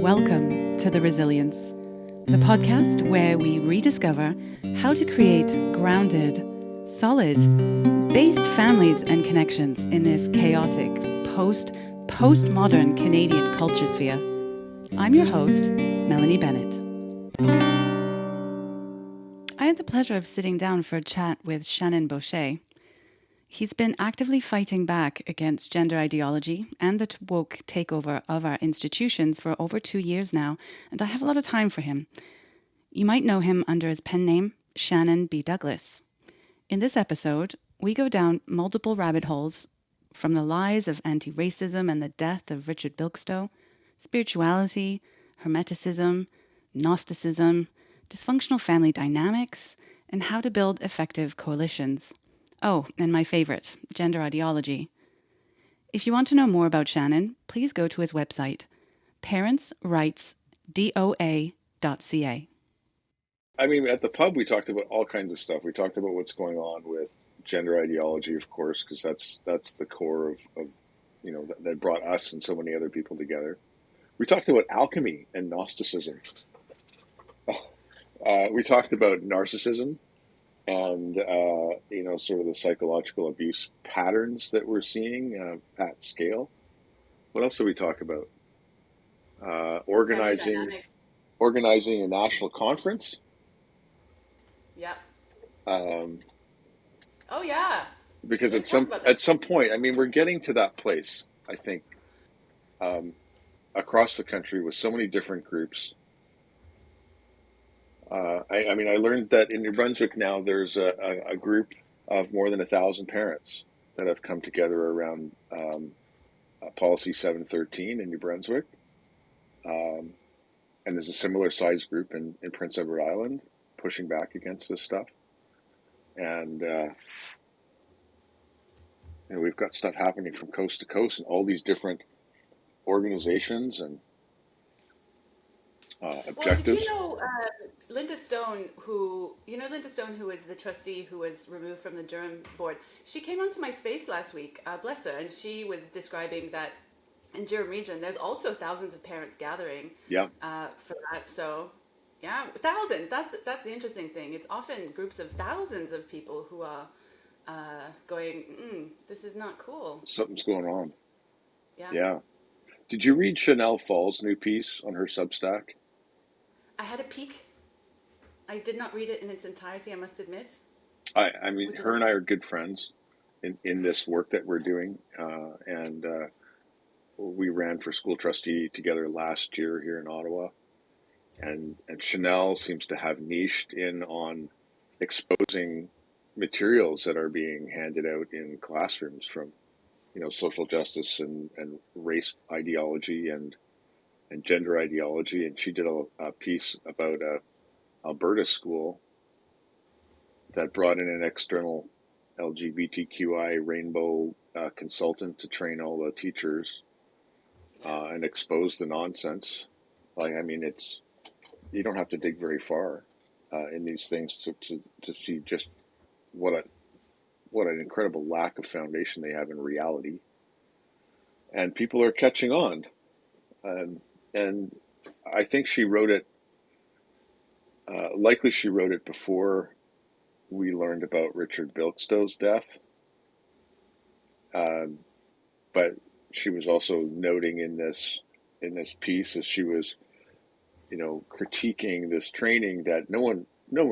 Welcome to The Resilience, the podcast where we rediscover how to create grounded, solid, based families and connections in this chaotic, postmodern Canadian culture sphere. I'm your host, Melanie Bennett. I had the pleasure of sitting down for a chat with Shannon Boschy. He's been actively fighting back against gender ideology and the woke takeover of our institutions for over 2 years now, and I have a lot of time for him. You might know him under his pen name, Shannon B Douglas. In this episode, we go down multiple rabbit holes from the lies of anti-racism and the death of Richard Bilkstow, spirituality, hermeticism, Gnosticism, dysfunctional family dynamics, and how to build effective coalitions. Oh, and my favorite, gender ideology. If you want to know more about Shannon, please go to his website, parentsrightsdoa.ca. I mean, at the pub, we talked about all kinds of stuff. We talked about what's going on with gender ideology, of course, because that's the core of that brought us and so many other people together. We talked about alchemy and Gnosticism. We talked about narcissism and sort of the psychological abuse patterns that we're seeing at scale. What else did we talk about? Organizing a national conference. Yep. Oh yeah. Because at some point, I mean, we're getting to that place, I think, across the country with so many different groups. I learned that in New Brunswick now there's a group of more than 1,000 parents that have come together around Policy 713 in New Brunswick. And there's a similar size group in Prince Edward Island pushing back against this stuff. And we've got stuff happening from coast to coast and all these different organizations and objectives. Well, did you know Linda Stone, who is the trustee who was removed from the Durham board? She came onto my space last week, bless her, and she was describing that in Durham region, there's also thousands of parents gathering for that. So, yeah, thousands. That's the interesting thing. It's often groups of thousands of people who are going, this is not cool. Something's going on. Yeah. Did you read Chanel Fall's new piece on her Substack? I had a peek. I did not read it in its entirety, I must admit. I mean, her and I are good friends in this work that we're doing. And we ran for school trustee together last year here in Ottawa. And Chanel seems to have niched in on exposing materials that are being handed out in classrooms from, social justice and race ideology and gender ideology. And she did a piece about a Alberta school that brought in an external LGBTQI rainbow consultant to train all the teachers and expose the nonsense. You don't have to dig very far in these things to see just what an incredible lack of foundation they have in reality. And people are catching on. And I think she wrote it, likely she wrote it before we learned about Richard Bilkstow's death. But she was also noting in this piece as she was, critiquing this training that no one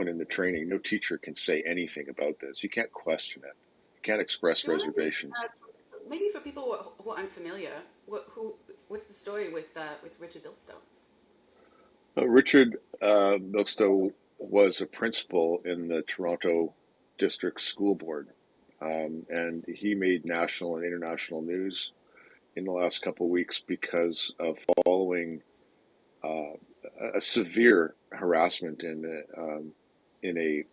in the training, no teacher can say anything about this. You can't question it. You can't express reservations. Maybe for people who are unfamiliar, what's the story with Richard Bilkstow? Richard Bilkstow was a principal in the Toronto District School Board, and he made national and international news in the last couple of weeks because of following a severe harassment in a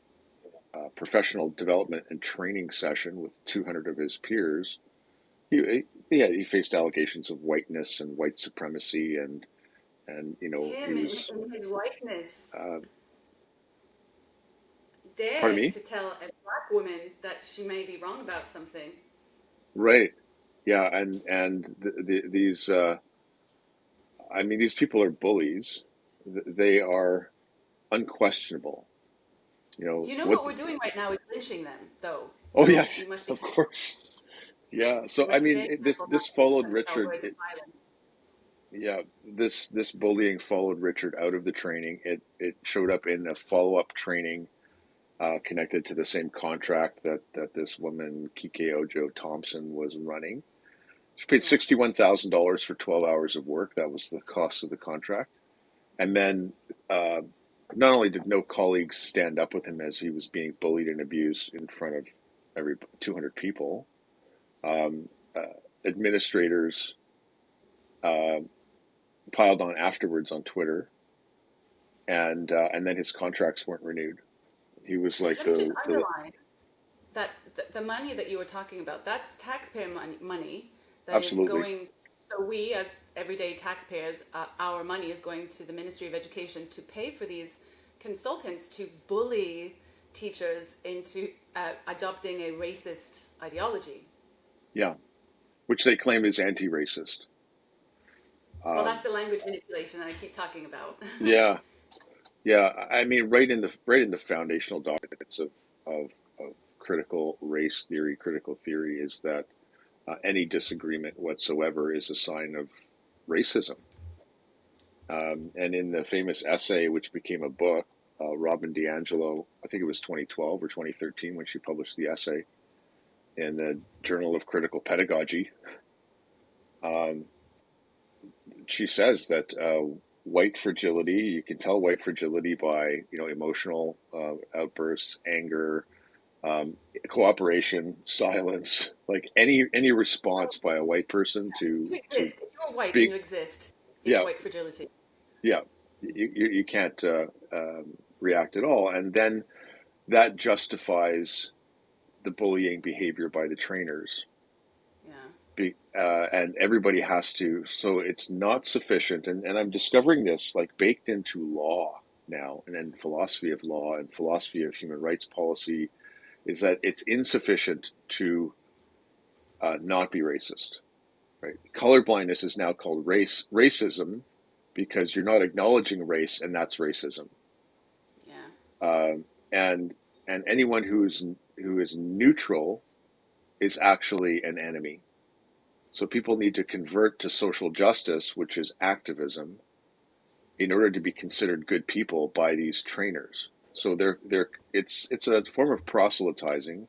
professional development and training session with 200 of his peers. He faced allegations of whiteness and white supremacy and him and his whiteness. Pardon me? To tell a black woman that she may be wrong about something. Right. Yeah, and these I mean, these people are bullies. They are unquestionable. You know You know what? what we're doing right now is lynching them, though. Oh yeah, So you must be of course. Yeah. So you I must be mean, very this careful not this to followed tell Richard. words of violence. Yeah, this bullying followed Richard out of the training. It showed up in a follow up training connected to the same contract that this woman Kike Ojo Thompson was running. She paid Yeah. $61,000 for 12 hours of work. That was the cost of the contract. And then uh, not only did no colleagues stand up with him as he was being bullied and abused in front of every 200 people, um, administrators uh, piled on afterwards on Twitter, and then his contracts weren't renewed. He was like Let me just the underline that the money that you were talking about, that's taxpayer money that is absolutely, going. So we, as everyday taxpayers, our money is going to the Ministry of Education to pay for these consultants to bully teachers into adopting a racist ideology. yeah, which they claim is anti-racist. Well, Um, that's the language manipulation that I keep talking about. yeah, yeah. I mean, right in the foundational documents of critical race theory, critical theory is that any disagreement whatsoever is a sign of racism. And in the famous essay, which became a book, Robin DiAngelo, I think it was 2012 or 2013 when she published the essay in the Journal of Critical Pedagogy. Um, she says that white fragility, you can tell white fragility by emotional outbursts, anger, cooperation, silence, like any response by a white person You to exist. If you're white and big you exist, it's yeah white fragility. yeah you can't react at all, and then that justifies the bullying behavior by the trainers. Yeah. And everybody has to, so it's not sufficient, and I'm discovering this like baked into law now, and then philosophy of law and philosophy of human rights policy, is that it's insufficient to not be racist, right? Colorblindness is now called racism because you're not acknowledging race, and that's racism. Yeah. Um, and anyone who is neutral is actually an enemy. So people need to convert to social justice, which is activism, in order to be considered good people by these trainers. So it's a form of proselytizing.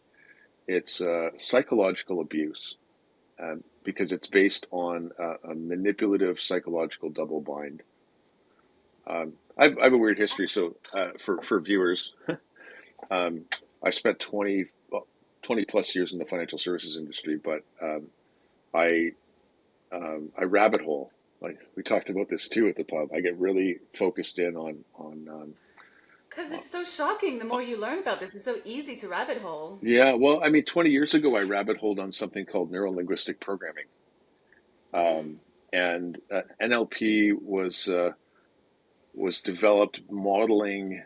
It's psychological abuse, because it's based on a manipulative psychological double bind. I have a weird history. So for viewers, um, I spent 20 plus years in the financial services industry, but I I rabbit hole. Like we talked about this too at the pub. I get really focused in on Because it's so shocking the more you learn about this. It's so easy to rabbit hole. yeah. Well, I mean, 20 years ago, I rabbit holed on something called neuro linguistic programming, Mm. and NLP was developed modeling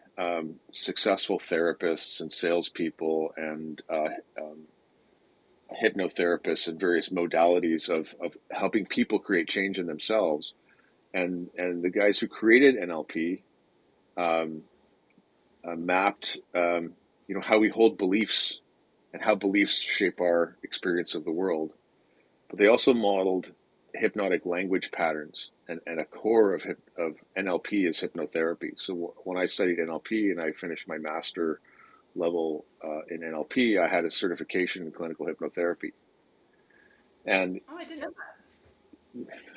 successful therapists and salespeople and hypnotherapists and various modalities of helping people create change in themselves. And the guys who created NLP um, mapped, how we hold beliefs and how beliefs shape our experience of the world. But they also modeled hypnotic language patterns, and a core of NLP is hypnotherapy. So when I studied NLP and I finished my master level in NLP, I had a certification in clinical hypnotherapy. And Oh, I didn't know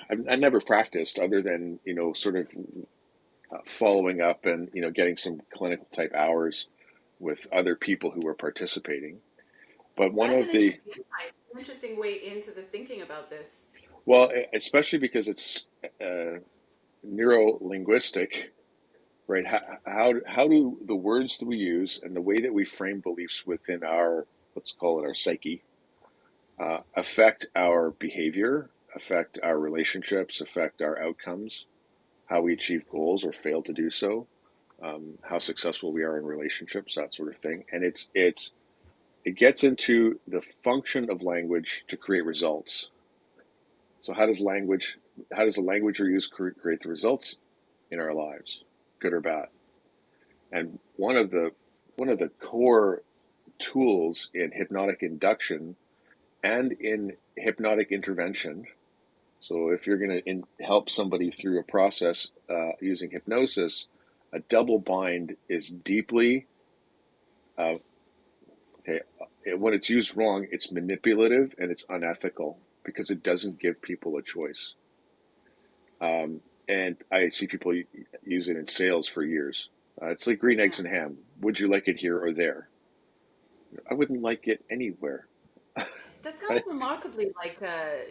that. I never practiced other than, sort of following up and, getting some clinical type hours with other people who were participating. But one That's an of the, interesting insight, an interesting way into the thinking about this. well, especially because it's uh, neuro linguistic, right? How do the words that we use and the way that we frame beliefs within our, let's call it our psyche, affect our behavior, affect our relationships, affect our outcomes, how we achieve goals or fail to do so, how successful we are in relationships, that sort of thing. And it gets into the function of language to create results. So how does the language we use create the results in our lives, good or bad? And one of the core tools in hypnotic induction and in hypnotic intervention. So if you're going to help somebody through a process using hypnosis, a double bind is deeply uh, okay. When it's used wrong, it's manipulative and it's unethical because it doesn't give people a choice. And I see people use it in sales for years. It's like green eggs Yeah. and ham. Would you like it here or there? I wouldn't like it anywhere. That sounds Right? remarkably like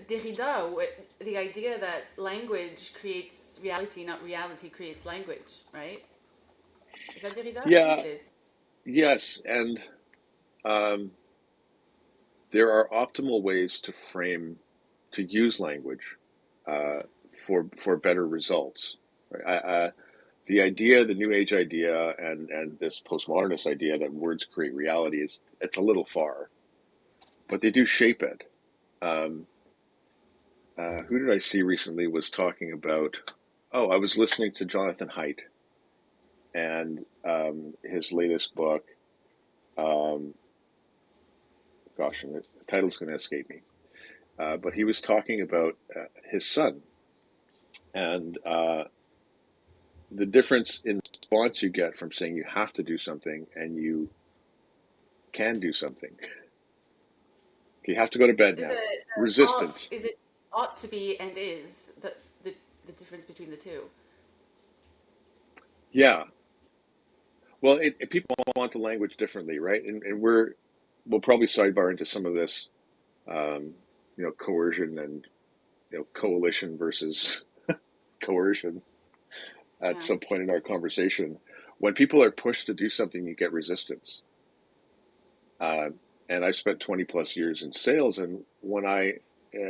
Derrida, the idea that language creates reality, not reality creates language, right? Is that Derrida? I think Yeah, it is. yes. And um, there are optimal ways to use language uh, for better results. Right? The idea, the new age idea, and this postmodernist idea that words create reality it's a little far, but they do shape it. Um, who did I see recently was talking about? Oh, I was listening to Jonathan Haidt and his latest book. Um, gosh, and the title's going to escape me. But he was talking about his son and the difference in response you get from saying you have to do something and you can do something. You have to go to bed Is now. it ought? Resistance. Is it ought to be and is the difference between the two? Yeah. Well, people want the language differently, right? And we'll probably sidebar into some of this, um, coercion and coalition versus coercion at Yeah. some point in our conversation. When people are pushed to do something, you get resistance. Uh, and I've spent 20 plus years in sales, and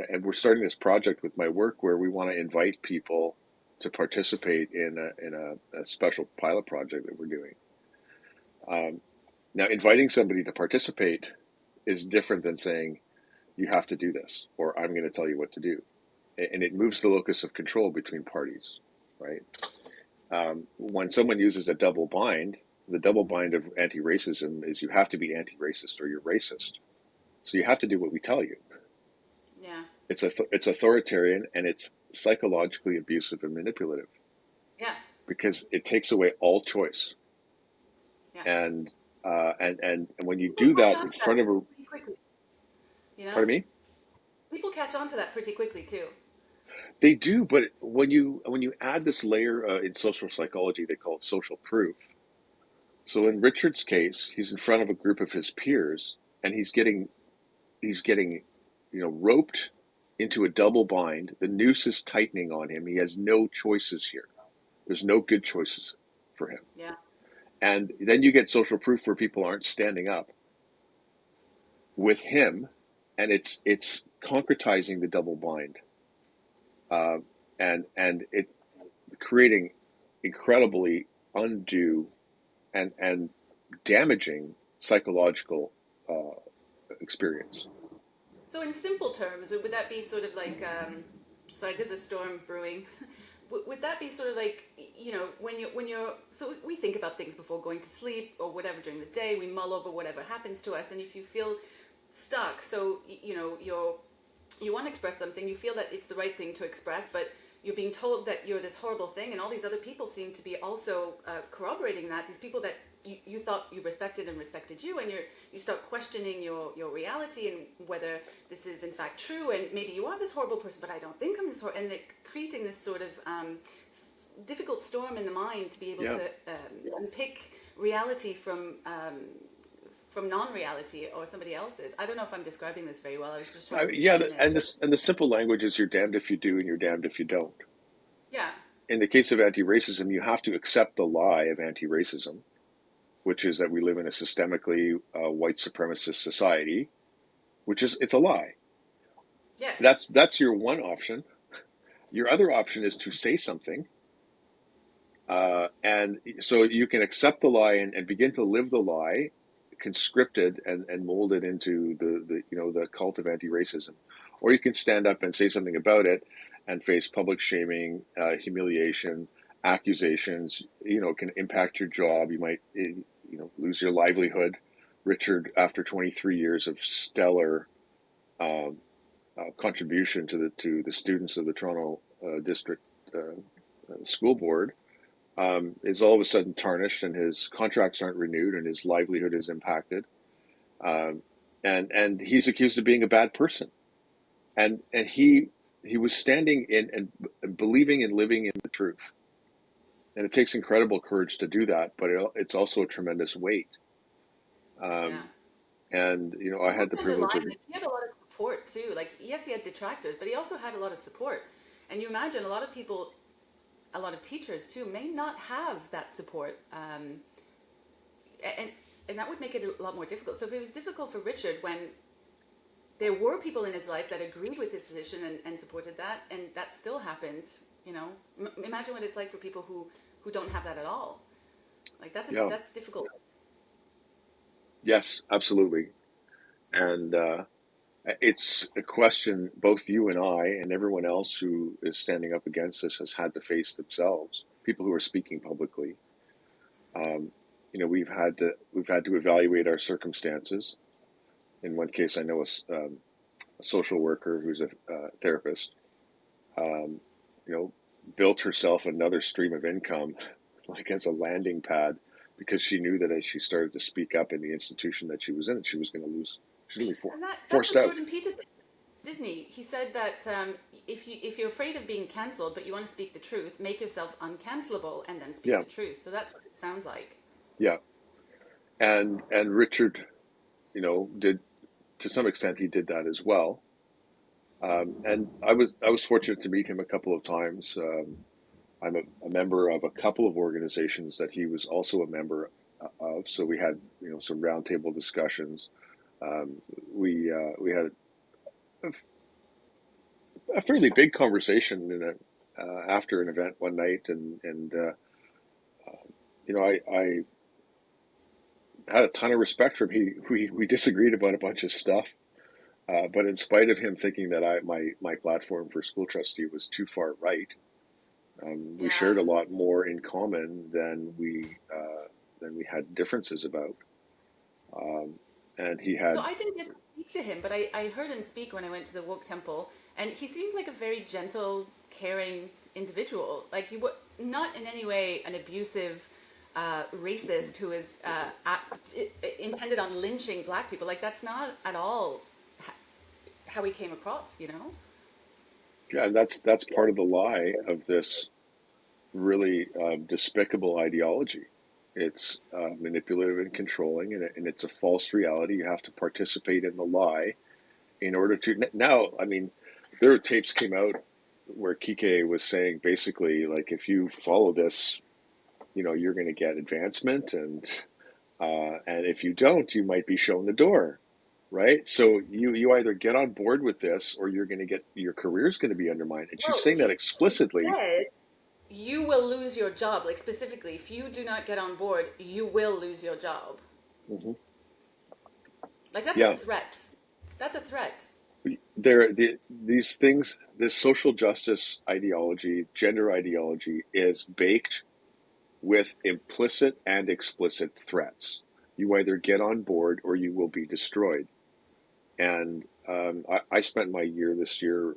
and we're starting this project with my work where we want to invite people to participate in a special pilot project that we're doing. Um, Now, inviting somebody to participate is different than saying you have to do this or I'm going to tell you what to do, and it moves the locus of control between parties, right? When someone uses a double bind, the double bind of anti-racism is you have to be anti-racist or you're racist. So you have to do what we tell you. Yeah. It's authoritarian and it's psychologically abusive and manipulative Yeah. because it takes away all choice. Yeah. And and when you People do catch that on in to that front of a, pretty quickly. You know, pardon me, people catch on to that pretty quickly too. they do. But when you add this layer in social psychology, they call it social proof. So in Richard's case, he's in front of a group of his peers, and he's getting roped into a double bind. The noose is tightening on him. He has no choices here. There's no good choices for him. Yeah. And then you get social proof where people aren't standing up with him, and it's concretizing the double bind, uh, and it's creating incredibly undue and damaging psychological uh, experience. So in simple terms, would that be sort of like, sorry, there's a storm brewing. Would that be sort of like, when you're, so we think about things before going to sleep or whatever during the day, we mull over whatever happens to us, and if you feel stuck, so, you want to express something, you feel that it's the right thing to express, but you're being told that you're this horrible thing, and all these other people seem to be also corroborating that. These people that you thought you respected and respected you, and you start questioning your reality and whether this is in fact true, and maybe you are this horrible person, but I don't think I'm this horrible, and they're creating this sort of difficult storm in the mind to be able Yeah. to unpick reality from non-reality or somebody else's. I don't know if I'm describing this very well. I was just trying to Yeah, reframe it. and the simple language is you're damned if you do and you're damned if you don't. Yeah. In the case of anti-racism, you have to accept the lie of anti-racism, which is that we live in a systemically white supremacist society, which is it's a lie. Yes. That's your one option. Your other option is to say something, and so you can accept the lie and begin to live the lie, conscripted and molded into the cult of anti-racism, or you can stand up and say something about it and face public shaming, humiliation, accusations. Can impact your job. You might, lose your livelihood. Richard, after 23 years of stellar um, contribution to the students of the Toronto District School Board, is all of a sudden tarnished, and his contracts aren't renewed, and his livelihood is impacted. Um, and he's accused of being a bad person, and he was standing in and believing and living in the truth. And it takes incredible courage to do that, but it's also a tremendous weight. Yeah. Um, and I had the privilege of. Underline, like, he had a lot of support too. Like, yes, he had detractors, but he also had a lot of support. And you imagine a lot of people, a lot of teachers too, may not have that support, and and that would make it a lot more difficult. So if it was difficult for Richard when there were people in his life that agreed with his position and supported that, and that still happened, imagine what it's like for people who don't have that at all. Like Yeah. that's difficult. Yes, absolutely. And it's a question both you and I and everyone else who is standing up against this has had to face themselves. People who are speaking publicly. Um, we've had to evaluate our circumstances. In one case, I know a social worker who's a therapist. Um, you know, built herself another stream of income, like as a landing pad, because she knew that as she started to speak up in the institution that she was in, she was going to lose. She was going to be And that's forced what out. Jordan Peterson did, didn't he? He said that if you're afraid of being cancelled but you want to speak the truth, make yourself uncancelable and then speak Yeah, the truth. So that's what it sounds like. yeah. And Richard, did to some extent he did that as well. And I was fortunate to meet him a couple of times. I'm a member of a couple of organizations that he was also a member of. So we had some roundtable discussions. We had a fairly big conversation after an event one night, and I had a ton of respect for him. We disagreed about a bunch of stuff, but in spite of him thinking that my platform for school trustee was too far right, we Yeah. shared a lot more in common than we had differences about. Um, and he So had, I didn't get to speak to him, but I heard him speak when I went to the Woke Temple, and he seemed like a very gentle, caring individual. Like he was not in any way an abusive, racist who is intended on lynching black people. Like that's not at all how he came across. yeah, and that's part of the lie of this really despicable ideology. It's manipulative and controlling, and it's a false reality. You have to participate in the lie in order to. Now, I mean, there tapes came out where Kike was saying basically, like, if you follow this, you're going to get advancement, and if you don't, you might be shown the door, right? So you either get on board with this, or you're going to get your career's going to be undermined. And she's Well, saying that he explicitly. said you will lose your job. Like specifically, if you do not get on board, you will lose your job. Mhm. Like that's a Yeah, threat. That's a threat. these things, this social justice ideology, gender ideology, is baked with implicit and explicit threats. You either get on board or you will be destroyed. And I spent my year this year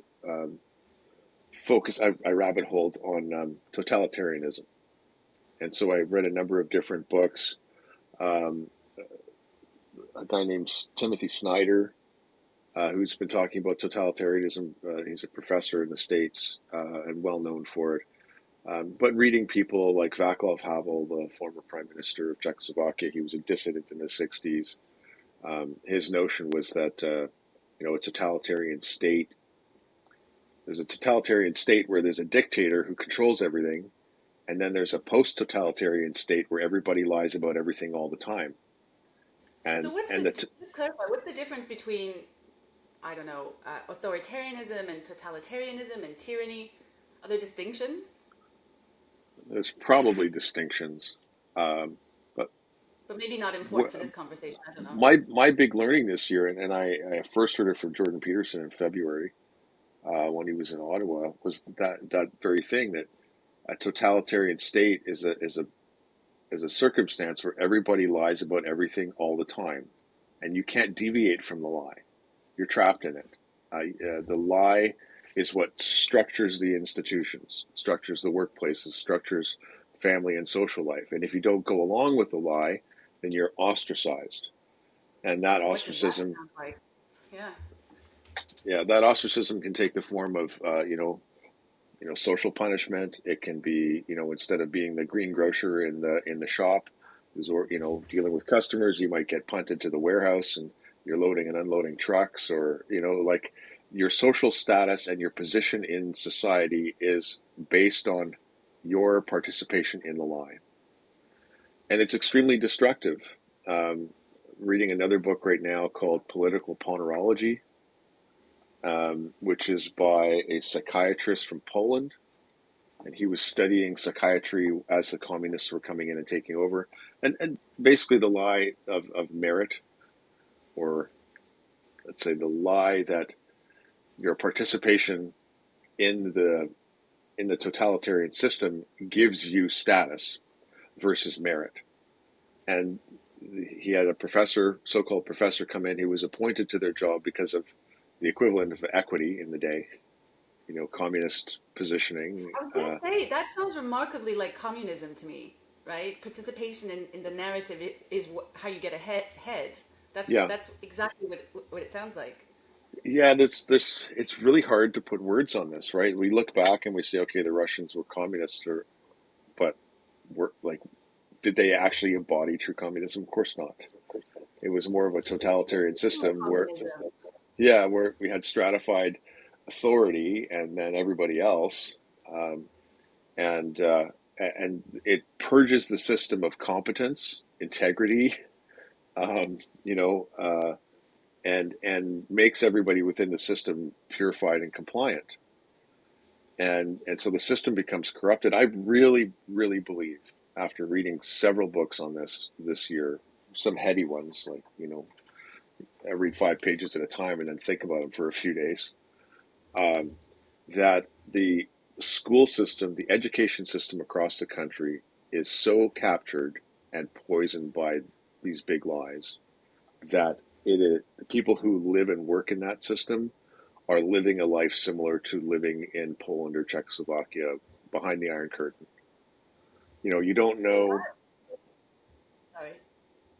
I rabbit holed on totalitarianism. And so I read a number of different books. Um, a guy named Timothy Snyder, who's been talking about totalitarianism. He's a professor in the States and well known for it. But reading people like Václav Havel, the former prime minister of Czechoslovakia, he was a dissident in the 60s. His notion was that, a totalitarian state, there's a totalitarian state where there's a dictator who controls everything, and then there's a post-totalitarian state where everybody lies about everything all the time. So And what's and the the let's clarify? What's the difference between I don't know authoritarianism and totalitarianism and tyranny? Are there distinctions? there's probably distinctions, but but maybe not important What, for this conversation. I don't know. my big learning this year, and I first heard it from Jordan Peterson in February when he was in Ottawa, was that very thing, that a totalitarian state is a circumstance where everybody lies about everything all the time, and you can't deviate from the lie. You're trapped in it. The lie is what structures the institutions, structures the workplaces, structures family and social life. And if you don't go along with the lie, then you're ostracized. And that What does that ostracism, sound like? Yeah. yeah, that ostracism can take the form of, social punishment. It can be, instead of being the green grocer in the shop, who's, dealing with customers, you might get punted to the warehouse and you're loading and unloading trucks, or like, your social status and your position in society is based on your participation in the lie, and it's extremely destructive. Um, Reading another book right now called Political Ponerology, which is by a psychiatrist from Poland, and he was studying psychiatry as the communists were coming in and taking over, and basically the lie of merit, or let's say the lie that your participation in the totalitarian system gives you status versus merit. And he had a professor, so-called professor, come in who was appointed to their job because of the equivalent of equity in the day, communist positioning. I was going to say, that sounds remarkably like communism to me, right? Participation in the narrative is how you get ahead. That's Yeah, that's exactly what it sounds like. yeah. This it's really hard to put words on this, right? We look back and we say, okay, the Russians were communists, but were like, did they actually embody true communism? Of course not. It was more of a totalitarian system where, Communism. yeah, where we had stratified authority and then everybody else, um, and and it purges the system of competence, integrity, um, you know, uh, and makes everybody within the system purified and compliant. And so the system becomes corrupted. I really, really believe, after reading several books on this year, some heady ones, like, I read 5 pages at a time and then think about them for a few days, um, that the school system, the education system across the country is so captured and poisoned by these big lies that it is, the people who live and work in that system are living a life similar to living in Poland or Czechoslovakia behind the Iron Curtain. You don't So know, that, sorry.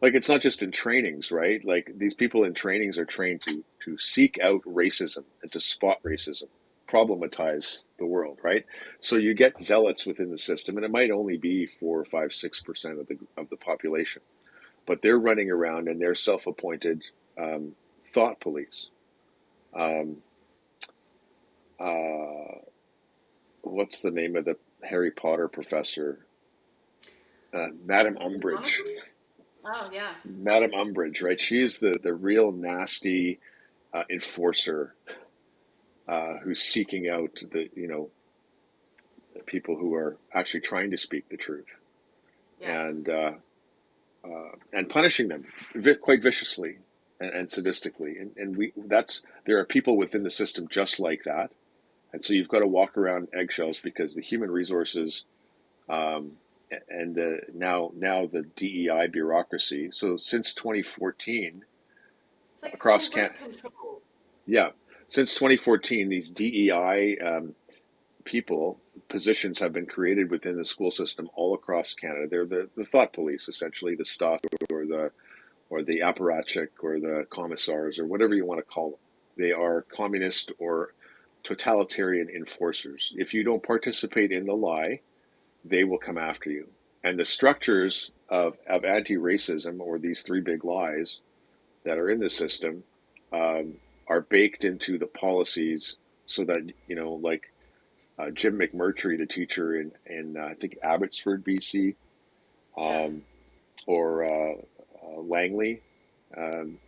like, it's not just in trainings, right? Like, these people in trainings are trained to seek out racism and to spot racism, problematize the world, right? So you get zealots within the system, and it might only be 4 or 5, 6% of the population, but they're running around and they're self-appointed um, thought police. Um, uh, what's the name of the Harry Potter professor? Madame Umbridge. McGonagall? Oh yeah. Madame Umbridge, right? She's the real nasty enforcer, who's seeking out the people who are actually trying to speak the truth, Yeah. and punishing them quite viciously and sadistically. And there are people within the system just like that, and so you've got to walk around eggshells because the human resources, um, and now the DEI bureaucracy. So since 2014, It's like across Can covert control. yeah, since 2014, these DEI people positions have been created within the school system all across Canada. They're the thought police, essentially, the STAT, or the apparatchik, or the commissars, or whatever you want to call them. They are communist or totalitarian enforcers. If you don't participate in the lie, they will come after you. And the structures of anti-racism, or these three big lies that are in the system, um, are baked into the policies, so that, like, Jim McMurtry, the teacher in I think Abbotsford, BC, Yeah. um, or Langley, um,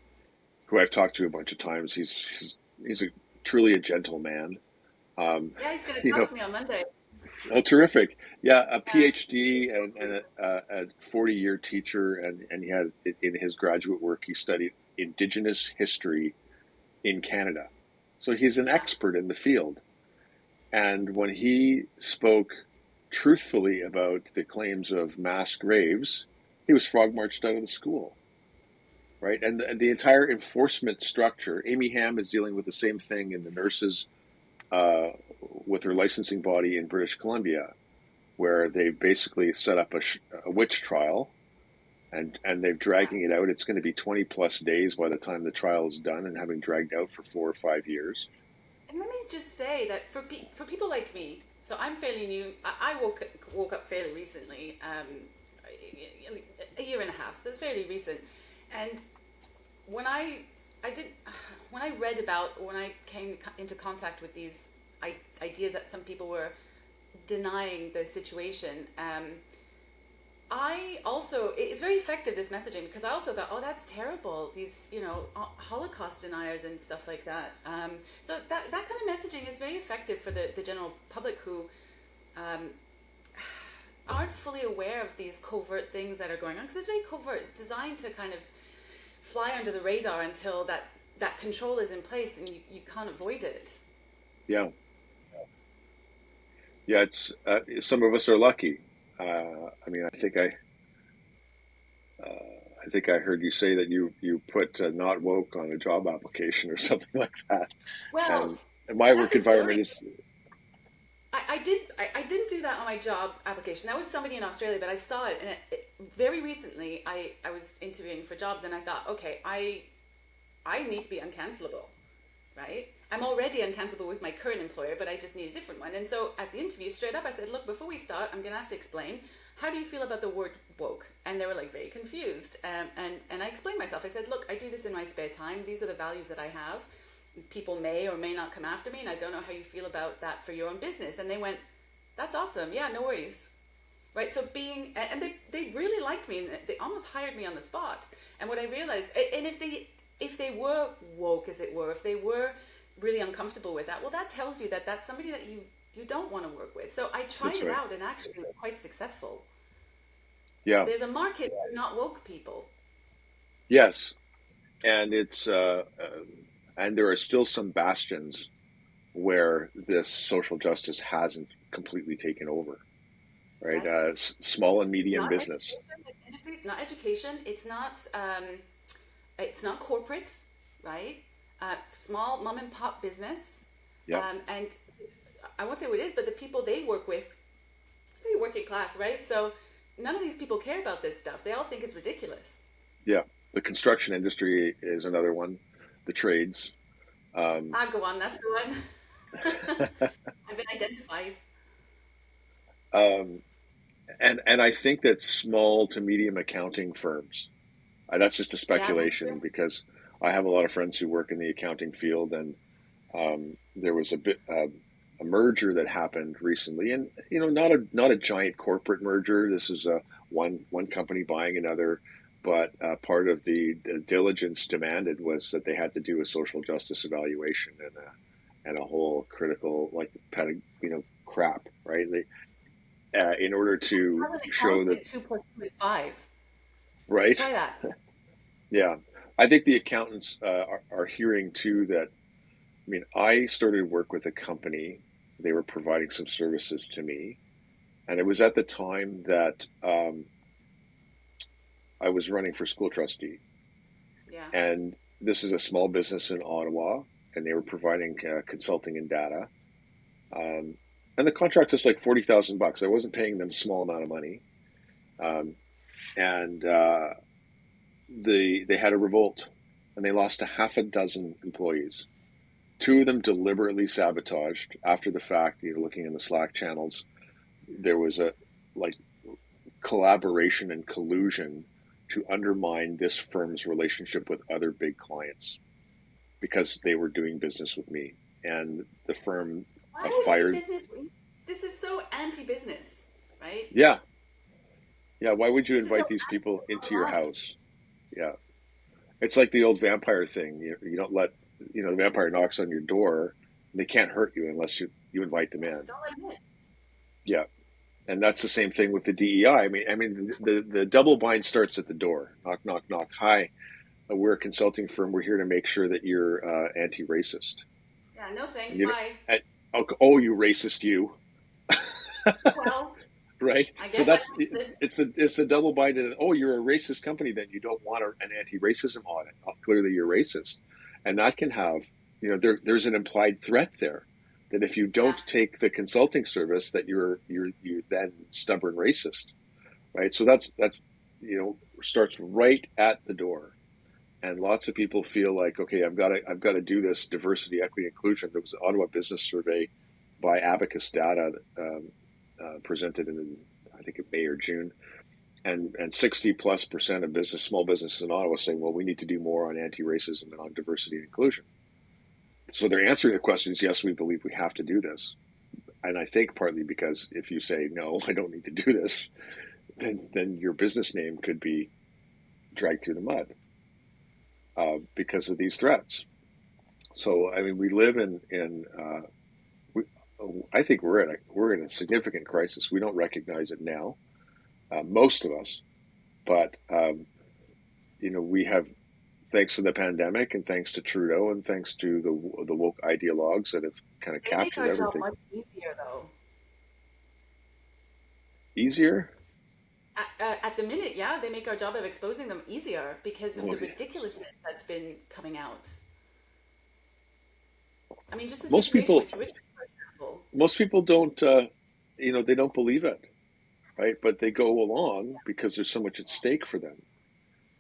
who I've talked to a bunch of times. He's a truly a gentle man. Um, Yeah, he's going to you talk know, to me on Monday. Oh, terrific. Yeah, a Um, PhD and a 40-year teacher, and he had in his graduate work, he studied Indigenous history in Canada. So he's an yeah. expert in the field. And when he spoke truthfully about the claims of mass graves, he was frog marched out of the school, right? And the entire enforcement structure, Amy Ham is dealing with the same thing in the nurses uh, with her licensing body in British Columbia, where they basically set up a witch trial and they're Yeah. dragging it out. It's going to be 20 plus days by the time the trial is done and having dragged out for 4 or 5 years. And let me just say that for people like me, so I'm fairly new. I woke up fairly recently, a year and a half, so it's fairly recent. And when I did when I read about when I came into contact with these ideas that some people were denying the situation. I also, it's very effective, this messaging, because I also thought, oh, that's terrible, these, Holocaust deniers and stuff like that. So that kind of messaging is very effective for the general public who um, aren't fully aware of these covert things that are going on, because it's very covert. It's designed to kind of fly under the radar until that control is in place and you can't avoid it. Yeah, yeah. It's some of us are lucky. I mean, I think I heard you say that you put not woke on a job application or something like that. Well, And my that's work a environment story. is I didn't do that on my job application. That was somebody in Australia, but I saw it, and very recently I was interviewing for jobs, and I thought, okay, I need to be uncancelable, right? I'm already uncancelable with my current employer, but I just need a different one. And so at the interview, straight up, I said, look, before we start, I'm going to have to explain, how do you feel about the word woke? And they were like very confused. And I explained myself. I said, look, I do this in my spare time. These are the values that I have. People may or may not come after me, and I don't know how you feel about that for your own business. And they went, that's awesome. Yeah, no worries. Right. So and they really liked me, and they almost hired me on the spot. And what I realized, and if they were woke, as it were, if they were really uncomfortable with that, well, that tells you that that's somebody that you don't want to work with. So I tried that's it right. out, and actually it was quite successful. Yeah. There's a market for not woke people. Yes. And and there are still some bastions where this social justice hasn't completely taken over, right? Yes. Small and It's medium not business. education. This industry. It's not education. It's not corporate, right? Small mom and pop business, Yep. and I won't say what it is, but the people they work with, it's very working class, right? So none of these people care about this stuff. They all think it's ridiculous. Yeah. The construction industry is another one. The trades. Um, Ah, go on, that's the one. I've been identified. um, and I think that small to medium accounting firms. That's just a Yeah, me speculation too. because I have a lot of friends who work in the accounting field, and there was a merger that happened recently, and not a giant corporate merger. This is a one company buying another, but part of the diligence demanded was that they had to do a social justice evaluation and a whole critical like crap, right? In order to Tell an show that, accountant 2 plus 2 is 5. right? Try that. Yeah, I think the accountants are hearing too that. I mean, I started work with a company. They were providing some services to me, and it was at the time that I was running for school trustee. Yeah. And this is a small business in Ottawa, and they were providing consulting and data. Um, and the contract was like $40,000. I wasn't paying them a small amount of money, um, and they had a revolt, and they lost a half a dozen employees. Two of them deliberately sabotaged after the fact. Looking in the Slack channels, there was a like collaboration and collusion to undermine this firm's relationship with other big clients because they were doing business with me, and the firm Why would any fired. business? This is so anti-business, right? Yeah, yeah. Why would you This is so invite these people into your anti-aligned. house? Yeah, it's like the old vampire thing. You don't let the vampire knocks on your door. And they can't hurt you unless you invite them in. Don't let him in. Yeah. And that's the same thing with the DEI. I mean, the double bind starts at the door. Knock, knock, knock. Hi, we're a consulting firm. We're here to make sure that you're anti-racist. Yeah, no thanks, You know, bye. and, oh, you racist, you, Well, right? I So guess I that's this. it's the double bind. Oh, you're a racist company, then you don't want an anti-racism audit. Oh, clearly, you're racist, and that can have, there's an implied threat there that if you Yeah, don't take the consulting service, that you're then stubborn racist, right? So that's starts right at the door. And lots of people feel like, okay, I've got to do this diversity, equity, inclusion. There was an Ottawa Business Survey by Abacus Data presented in, I think, May or June, and 60+% of small businesses in Ottawa saying, well, we need to do more on anti-racism and on diversity and inclusion. So they're answering the questions, yes, we believe we have to do this. And I think partly because if you say no, I don't need to do this, then your business name could be dragged through the mud because of these threats. So I mean, we live we, I think we're in a significant crisis. We don't recognize it now, most of us, but we have, thanks to the pandemic and thanks to Trudeau and thanks to the woke ideologues that have kind of they make captured our job everything. much easier though. Easier? At the minute, yeah, they make our job of exposing them easier because of Well, the ridiculousness that's been coming out. I mean, just the most situation people with Richard, for example. most people don't they don't believe it, right? But they go along because there's so much at stake for them.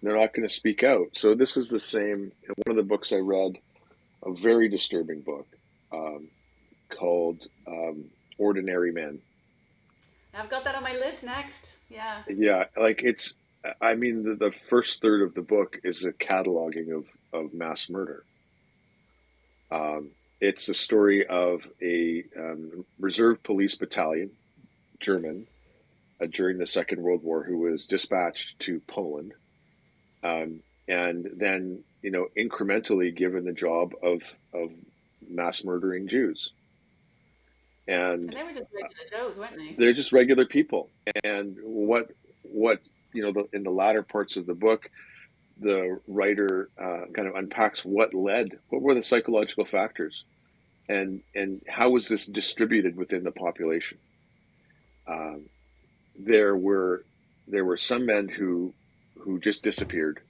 They're not going to speak out. So this is the same. In one of the books I read, a very disturbing book um, called Ordinary Men. I've got that on my list next. Yeah. Yeah, like I mean, the first third of the book is a cataloging of mass murder. It's a story of a reserve police battalion, German, during the Second World War, who was dispatched to Poland, and then incrementally given the job of mass murdering Jews. And And they were just regular Joes, weren't they? they're just regular people. And what in the latter parts of the book, the writer kind of unpacks what were the psychological factors, and how was this distributed within the population. Um, there were there were some men who just disappeared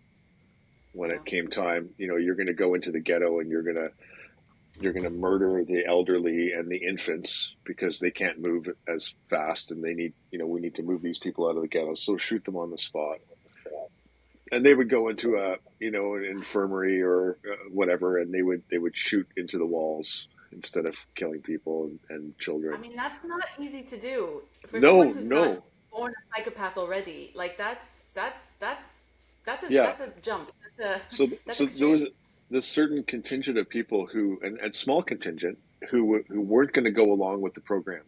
when Yeah. it came time. You're going to go into the ghetto and you're going to murder the elderly and the infants because they can't move as fast, and they need we need to move these people out of the ghetto, so shoot them on the spot. And they would go into an infirmary or whatever, and they would shoot into the walls instead of killing people and I children. mean, that's not easy to do for someone No, who's not no. born a psychopath already. Like Yeah. that's a jump. That's So there extreme. was this certain contingent of people who, and small contingent, who weren't going to go along with the program,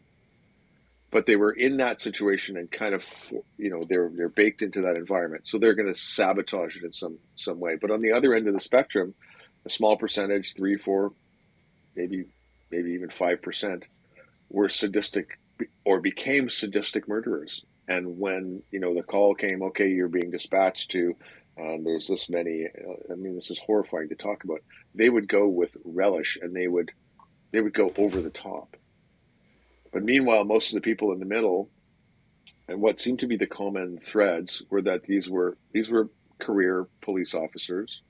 but they were in that situation and kind of, they're baked into that environment, so they're going to sabotage it in some way. But on the other end of the spectrum, a small percentage, three, four, maybe even 5%, were sadistic or became sadistic murderers. And when the call came, okay, you're being dispatched to, there's this many. I mean, this is horrifying to talk about. They would go with relish, and they would go over the top. But meanwhile, most of the people in the middle, and what seemed to be the common threads, were that these were career police officers.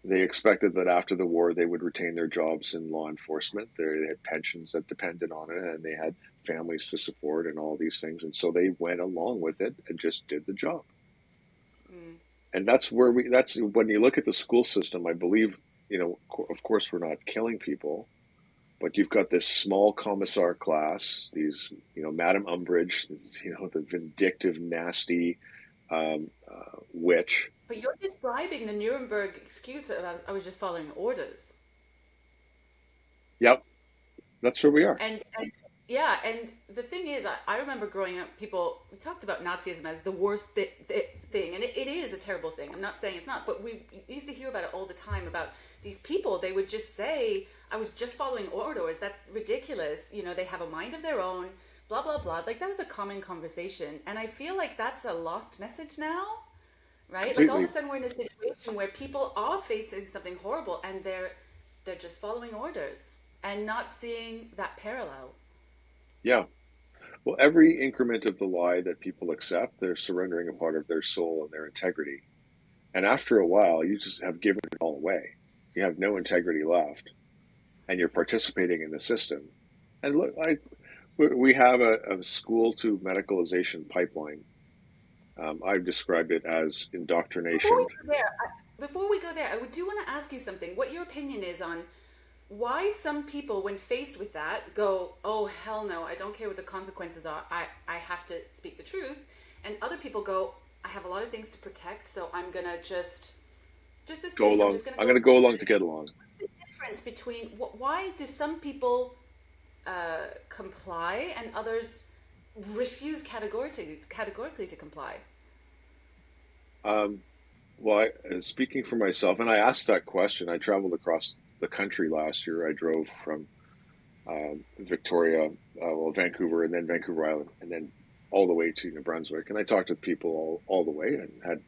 They expected that after the war they would retain their jobs in law enforcement. They had pensions that depended on it, and they had families to support and all these things. And so they went along with it and just did the job. Mm. And that's when you look at the school system, I believe, of course we're not killing people, but you've got this small commissar class, these, Madame Umbridge, the vindictive, nasty witch. But you're describing the Nuremberg excuse of I was just following orders. Yep, that's where we are. And yeah, and the thing is, I remember growing up, we talked about Nazism as the worst thing, and it is a terrible thing. I'm not saying it's not, but we used to hear about it all the time about these people. They would just say, I was just following orders. That's ridiculous. They have a mind of their own. blah blah blah. Like that was a common conversation, and I feel like that's a lost message now, right? Like all of a Completely. sudden we're in a situation where people are facing something horrible, and they're just following orders and not seeing that parallel. Yeah. Well, every increment of the lie that people accept, they're surrendering a part of their soul and their integrity. And after a while, you just have given it all away. You have no integrity left, and you're participating in the system. And look, we have a school to medicalization pipeline. I've described it as Before we indoctrination. go there, before we go there, I do want to ask you something. What your opinion is on why some people, when faced with that, go, "Oh hell no! I don't care what the consequences are. I have to speak the truth," and other people go, "I have a lot of things to protect, so I'm gonna just this Go thing. I'm along. just gonna I'm go." going to go along to get along. What's the difference between why do some people comply and others refuse categorically to comply? Um, well, speaking for myself, and I asked that question. I traveled across the country last year. I drove from Victoria, Vancouver, and then Vancouver Island, and then all the way to New Brunswick. And I talked to people all the way, and had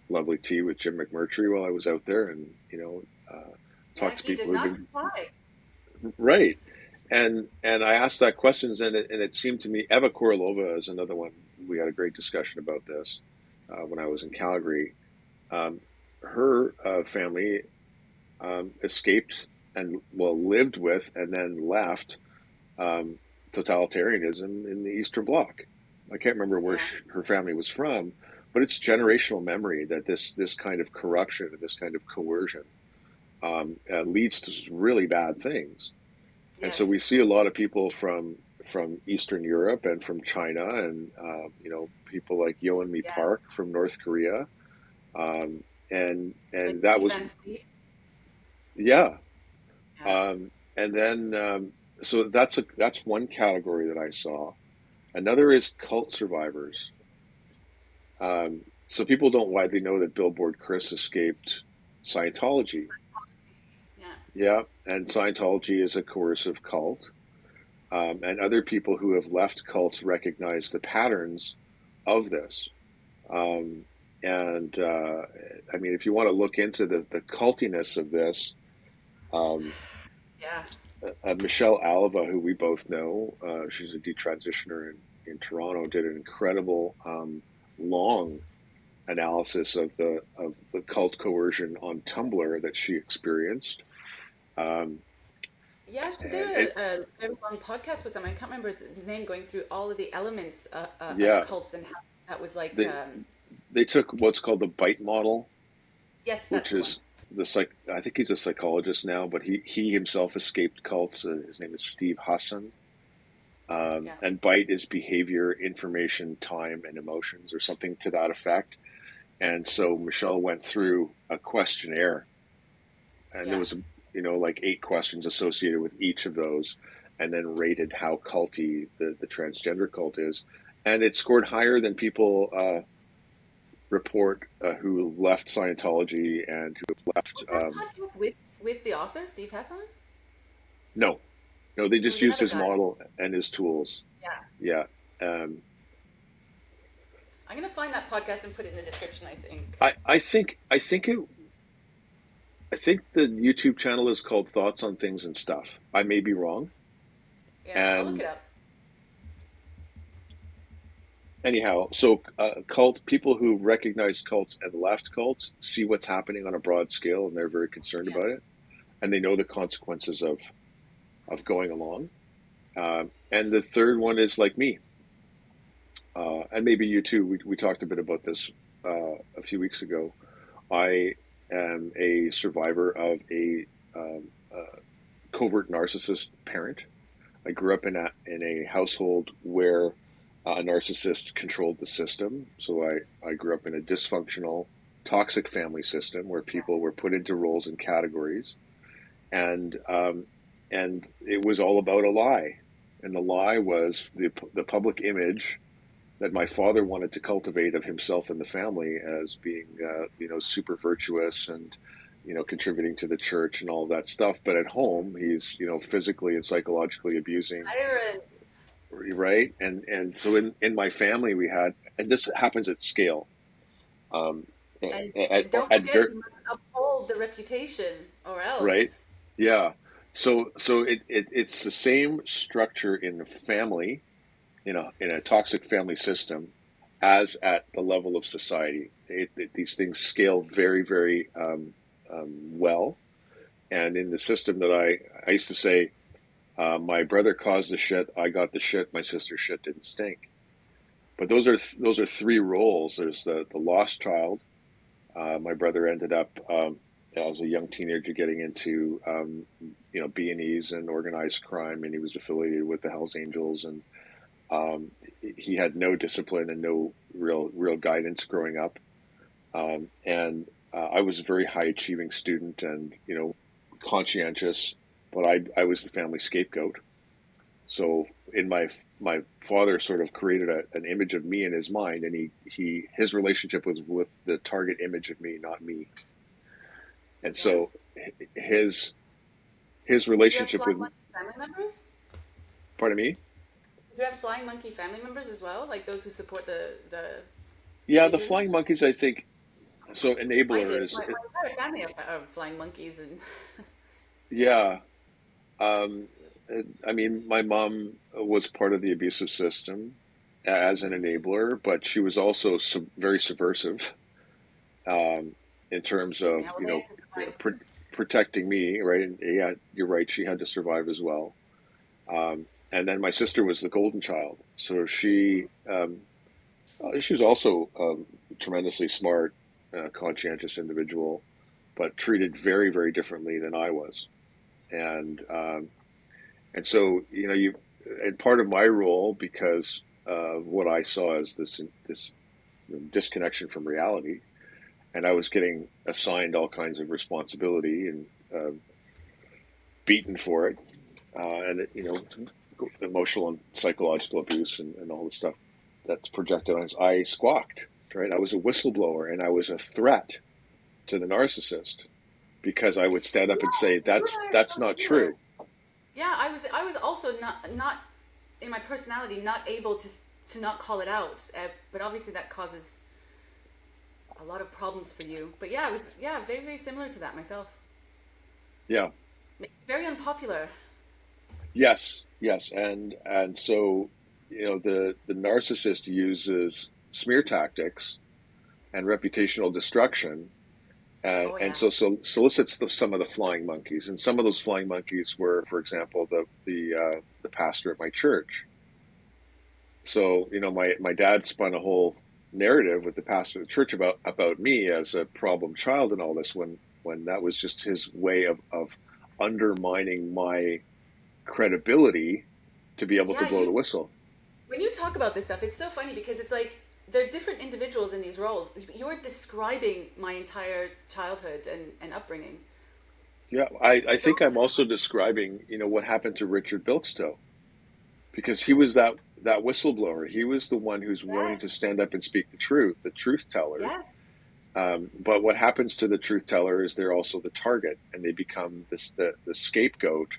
lovely tea with Jim McMurtry while I was out there, and Yeah, talked to he people did who've not been comply. right. And I asked that questions, and it seemed to me Eva Korolova is another one. We had a great discussion about this when I was in Calgary. Um, her family escaped and lived with and then left um, totalitarianism in the Eastern Bloc. I can't remember where Yeah. her family was from, but it's generational memory that this kind of corruption and this kind of coercion leads to really bad things. And Yes. so we see a lot of people from Eastern Europe and from China, and people like Yeonmi Yes. Park from North Korea, Like and that Steve was Van Fleet. yeah. Yeah. And then so that's one category that I saw. Another is cult survivors. So people don't widely know that Billboard Chris escaped Scientology. Yeah. Yeah, and Scientology is a coercive cult. And other people who have left cults recognize the patterns of this. Um, and I mean, if you want to look into the cultiness of this, um, Yeah. Michelle Alava, who we both know, she's a detransitioner in Toronto, did an incredible long analysis of the cult coercion on Tumblr that she experienced. Um, Yeah, she did and a very long podcast with someone. I can't remember his name, going through all of the elements of yeah, cults and how that was like. they they took what's called the bite model, Yes, that's which the one. is the psych. I think he's a psychologist now, but he himself escaped cults. His name is Steve Hassan. Yeah. And bite is behavior, information, time, and emotions, or something to that effect. And so Michelle went through a questionnaire, and there Yeah. was like 8 questions associated with each of those, and then rated how culty the transgender cult is, and it scored higher than people report who left Scientology and who have left. Was that podcast with the author Steve Hassan? No, no, they It just was used another his guy. model and his tools. Yeah. Yeah. Um, I'm gonna find that podcast and put it in the description, I think. I think the YouTube channel is called Thoughts on Things and Stuff. I may be wrong. Yeah, I'll look And it up. anyhow, so cult people who recognize cults and left cults see what's happening on a broad scale, and they're very concerned Yeah. about it, and they know the consequences of going along. And the third one is like me, and maybe you too. We talked a bit about this a few weeks ago. I am a survivor of a covert narcissist parent. I grew up in a household where a narcissist controlled the system. So I grew up in a dysfunctional, toxic family system where Yeah. people were put into roles and categories, and and it was all about a lie, and the lie was the public image that my father wanted to cultivate of himself and the family as being super virtuous and contributing to the church and all that stuff, but at home he's physically and psychologically abusing. Tyrant. right? And so in my family we had, and this happens at scale, um, And don't at forget, very you must uphold the reputation, or else. right, yeah. So it's the same structure in the family, in a toxic family system, as at the level of society. These things scale very, very well. And in the system that I used to say, my brother caused the shit, I got the shit, my sister's shit didn't stink. But those are three roles. There's the lost child. My brother ended up as a young teenager getting into B&Es and organized crime, and he was affiliated with the Hells Angels, and he had no discipline and no real guidance growing up. And I was a very high achieving student, and conscientious, but I was the family scapegoat. So in my father sort of created an image of me in his mind, and his relationship was with the target image of me, not me. And Yeah. so his his Did you have relationship flying with, monkey family members? pardon me. Did you have flying monkey family members as well, like those who support the Yeah, the vision? flying monkeys, I think. So I enabler did. is, My entire family are flying monkeys, and yeah. Um, I mean, my mom was part of the abusive system as an enabler, but she was also very subversive, um, in terms of yeah, well, they have to survive too. protecting me, right? And yeah, you're right. She had to survive as well. And then my sister was the golden child, so she was also tremendously smart, conscientious individual, but treated very, very differently than I was. And so, and part of my role, because of what I saw as this disconnection from reality, and I was getting assigned all kinds of responsibility and beaten for it, and emotional and psychological abuse and all the stuff that's projected on us. I squawked, right? I was a whistleblower, and I was a threat to the narcissist because I would stand up and Yeah, say, you and I are that's so not similar. true. Yeah, I was also not in my personality not able to not call it out, but obviously that causes a lot of problems for you. But yeah, I was very very similar to that myself. Yeah. Makes you very unpopular. Yes, yes, and so the narcissist uses smear tactics and reputational destruction, and Oh and yeah. solicits some of the flying monkeys, and some of those flying monkeys were, for example, the pastor at my church. So my dad spun a whole narrative with the pastor of the church about me as a problem child and all this, when that was just his way of undermining my credibility to be able to Yeah, blow the you whistle. when you talk about this stuff, it's so funny because it's like they're different individuals in these roles. You're describing my entire childhood and upbringing. Yeah, I So think I'm also similar. describing, what happened to Richard Bilkstow, because he was that whistleblower. He was the one who's willing to Yes. stand up and speak the truth teller. Yes. But what happens to the truth teller is they're also the target, and they become the scapegoat,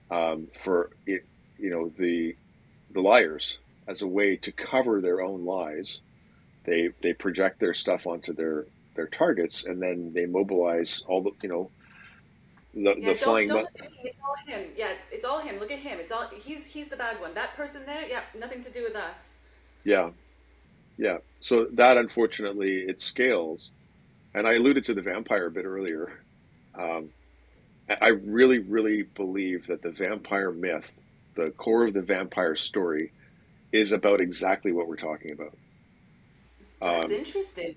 for it, the liars, as a way to cover their own lies. They project their stuff onto their targets, and then they mobilize all the Yeah, flying don't look at me. It's all him. Yeah, it's all him. Look at him. It's all he's the bad one. That person there, yeah, nothing to do with us. yeah, yeah. So that, unfortunately, it scales. And I alluded to the vampire a bit earlier. Um, I really, really believe that the vampire myth, the core of the vampire story, is about exactly what we're talking about. That's Um, interesting.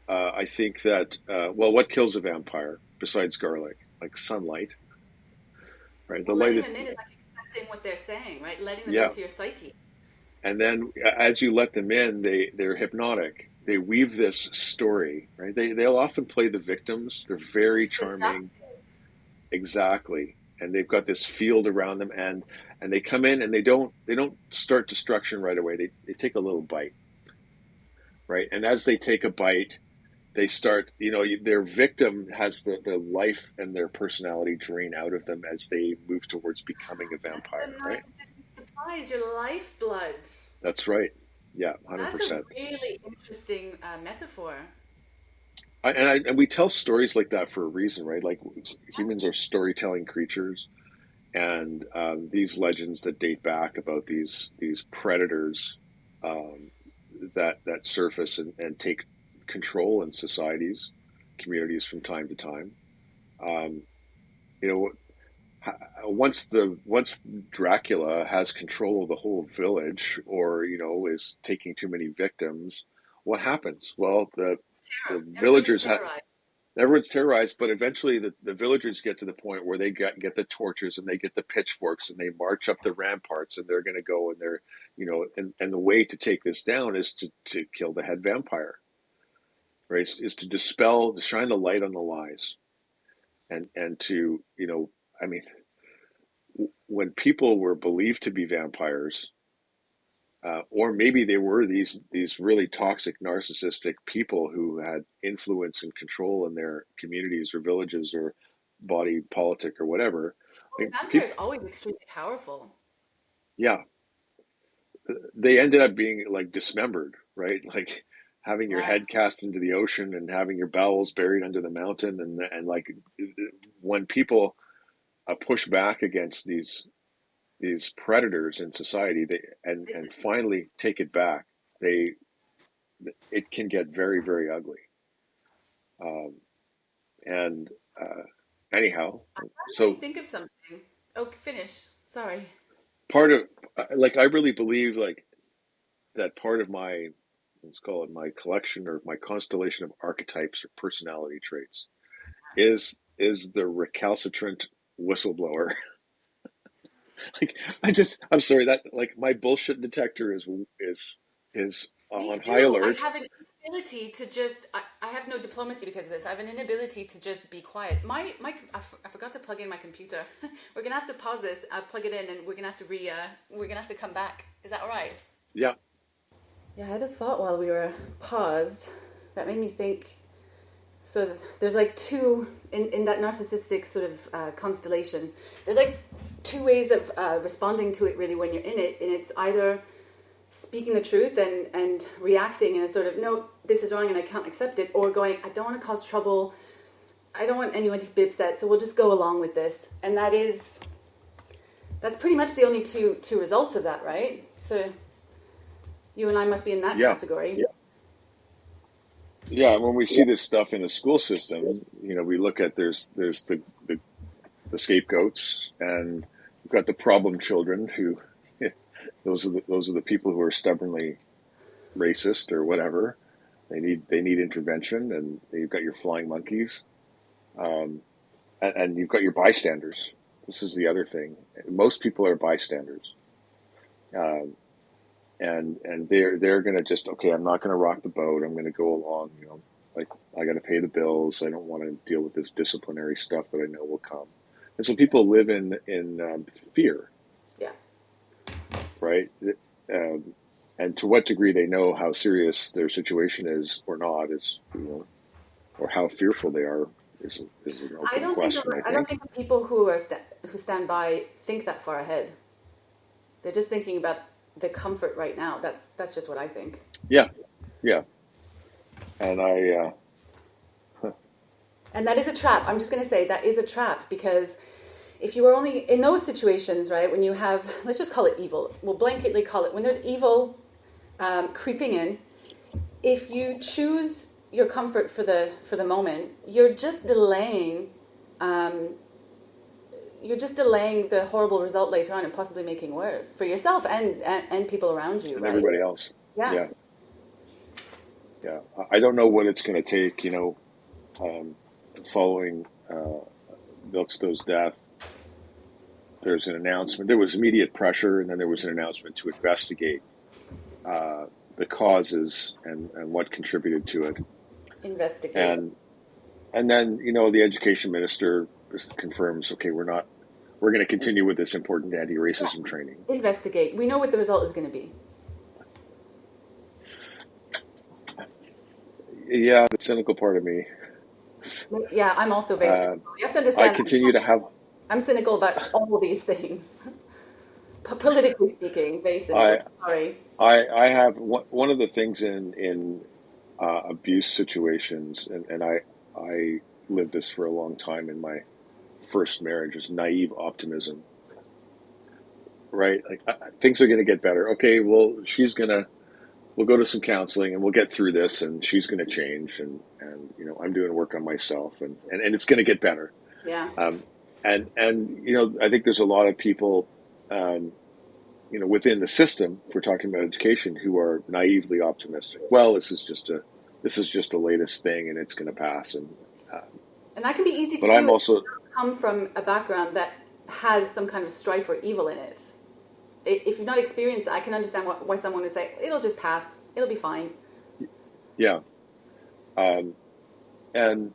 I think that, well, what kills a vampire besides garlic? Like sunlight, right? The Well, light letting is, them in is like accepting what they're saying, right? Letting them yeah. into your psyche. And then as you let them in, they're hypnotic. They weave this story, right? They'll often play the victims. They're They're very charming. seductive. Exactly. And they've got this field around them, and they come in, and they don't start destruction right away. They take a little bite, right? And as they take a bite, they start, their victim has the life and their personality drain out of them as they move towards becoming a That's the vampire, right? narcissistic eyes, your lifeblood. That's right. Yeah, That's a 100%. really interesting metaphor. And we tell stories like that for a reason, right? Like humans are storytelling creatures, and these legends that date back about these predators um, that surface and take control in societies, communities from time to time. Um, you know, once Dracula has control of the whole village, or is taking too many victims, what happens? Well, the Everybody's villagers have terrorized. everyone's terrorized, but eventually the villagers get to the point where they get the torches and they get the pitchforks and they march up the ramparts, and they're going to go, and they're and the way to take this down is to kill the head vampire, right? Is to shine the light on the lies, and to I mean, when people were believed to be vampires, or maybe they were these really toxic, narcissistic people who had influence and control in their communities or villages or body politic or whatever. Well, Like the vampire people, is always extremely powerful. yeah, they ended up being like dismembered, right? Like having your Yeah. head cast into the ocean and having your bowels buried under the mountain, and like when people push back against these predators in society, they and finally take it back, they it can get very, very ugly. Um, and anyhow, Let me so think of something. Oh, finish. Sorry. part of like I really believe like that part of my, let's call it, my collection or my constellation of archetypes or personality traits is the recalcitrant whistleblower. Like I'm sorry that like my bullshit detector is Me on high too. I alert. have an inability to just. I have no diplomacy because of this. I have an inability to just be quiet. I forgot to plug in my computer. We're gonna have to pause this. Plug it in, and we're gonna have to we're gonna have to come back. Is that all right? Yeah, Yeah, I had a thought while we were paused that made me think. So there's like two in that narcissistic sort of constellation. There's like two ways of responding to it really when you're in it, and it's either speaking the truth and reacting in a sort of no, this is wrong and I can't accept it, or going, I don't want to cause trouble, I don't want anyone to be upset, so we'll just go along with this. And that's pretty much the only two results of that, right? So you and I must be in that yeah, category. yeah. When we see this stuff in the school system, we look at there's the scapegoats, and we've got the problem children who those are the people who are stubbornly racist or whatever. They need intervention, and you've got your flying monkeys, um, and you've got your bystanders. This is the other thing. Most people are bystanders, um, and they're gonna just, okay. I'm not gonna rock the boat. I'm gonna go along. Like I got to pay the bills. I don't want to deal with this disciplinary stuff that I know will come. And so people live in fear, Yeah. right? Um, and to what degree they know how serious their situation is or not is, or how fearful they are is an I open don't think question, I I don't think. think the people who stand by think that far ahead. They're just thinking about the comfort right now. That's just what I think. Yeah, yeah. And And that is a trap. I'm just going to say that is a trap because if you are only in those situations, right, when you have, let's just call it evil. We'll blanketly call it when there's evil creeping in. If you choose your comfort for the moment, you're just delaying. You're just delaying the horrible result later on and possibly making worse for yourself and people around you, and right? everybody else. Yeah. Yeah, yeah. I don't know what it's going to take, following Vilksto's death. There's an announcement. There was immediate pressure, and then there was an announcement to investigate uh, the causes and what contributed to it. Investigate. And then the education minister confirms, okay, we're going to continue with this important anti-racism training. Investigate. We know what the result is going to be. Yeah, the cynical part of me. Yeah, I'm also very cynical. You have to I understand, continue to have I'm cynical about all these things. politically speaking, very I cynical. Sorry. I have one of the things in abuse situations, and I lived this for a long time in my first marriage, is naive optimism, right? Like things are going to get better. Okay, well, we'll go to some counseling and we'll get through this, and she's going to change, and I'm doing work on myself, and it's going to get better. Yeah. And I think there's a lot of people, within the system, if we're talking about education, who are naively optimistic. Well, this is just the latest thing, and it's going to pass. And that can be easy to But do I'm if also you come from a background that has some kind of strife or evil in it. If you've not experienced it, I can understand why someone would say, it'll just pass, it'll be fine. yeah, and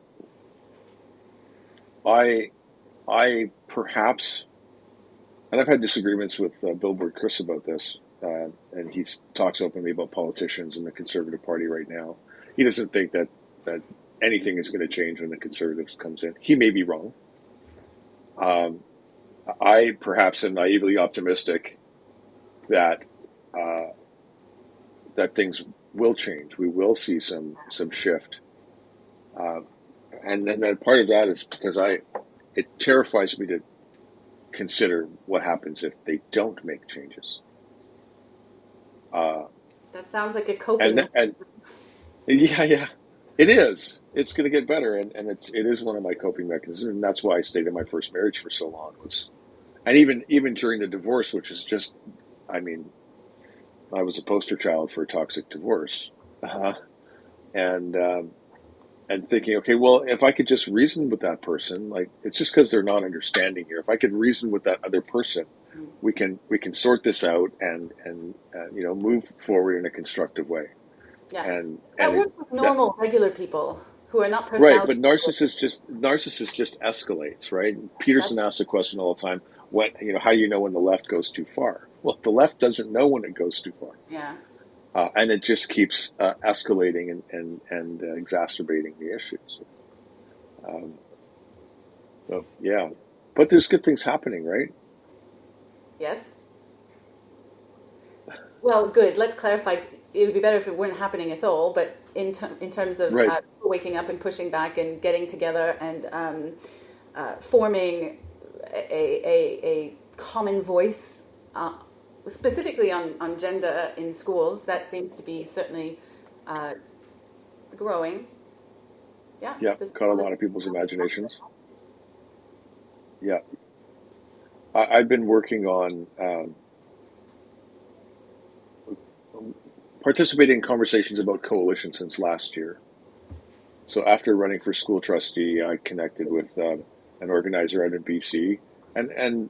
I perhaps, and I've had disagreements with Billboard Chris about this, and he talks openly about politicians in the Conservative Party right now. He doesn't think that anything is going to change when the Conservatives comes in. He may be wrong. I perhaps am naively optimistic that that things will change. We will see some shift, and then part of that is because it terrifies me to consider what happens if they don't make changes. That sounds like a coping. And yeah, it is. It's going to get better, and it is one of my coping mechanisms, and that's why I stayed in my first marriage for so long. And even during the divorce, which is just, I mean, I was a poster child for a toxic divorce, and thinking, okay, well, if I could just reason with that person, like it's just because they're not understanding here. If I could reason with that other person, we can sort this out and move forward in a constructive way. Yeah. And That works with normal, regular people who are not right, personality. but narcissist just escalates, right? Peterson asks the question all the time: how do you know when the left goes too far? Well, the left doesn't know when it goes too far. Yeah. And it just keeps escalating and exacerbating the issues. So yeah, but there's good things happening, right? Yes. Well, good. Let's clarify. It would be better if it weren't happening at all, but in terms of Right. waking up and pushing back and getting together and forming a common voice, specifically on gender in schools, that seems to be certainly growing. Yeah. Yeah, caught a lot of people's imaginations. Yeah, I've been working on participating in conversations about coalition since last year. So after running for school trustee, I connected with an organizer out in BC, and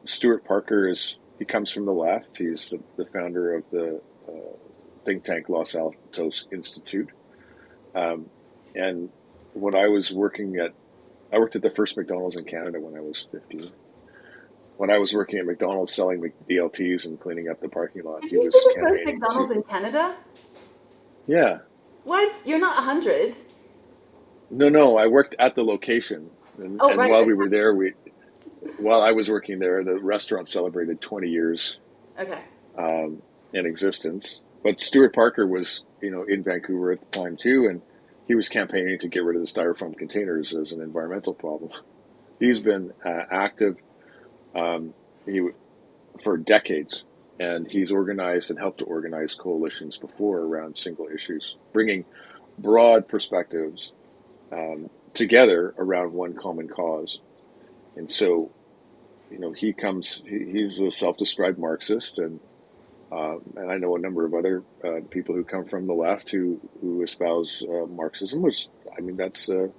Stuart Parker he comes from the left. He's the founder of the think tank Los Altos Institute. And when I worked at the first McDonald's in Canada when I was 15. When I was working at McDonald's selling DLTs and cleaning up the parking lot, Did he you was say the first campaigning McDonald's to. in Canada? Yeah. What? You're not 100? No, I worked at the location, and, Oh, and right. while we were there, while I was working there, the restaurant celebrated 20 years Okay. in existence. But Stuart Parker was, in Vancouver at the time too, and he was campaigning to get rid of the styrofoam containers as an environmental problem. He's been active for decades, and he's organized and helped to organize coalitions before around single issues, bringing broad perspectives together around one common cause. And so, he's a self-described Marxist, and I know a number of other people who come from the left who espouse Marxism, which, I mean, that's a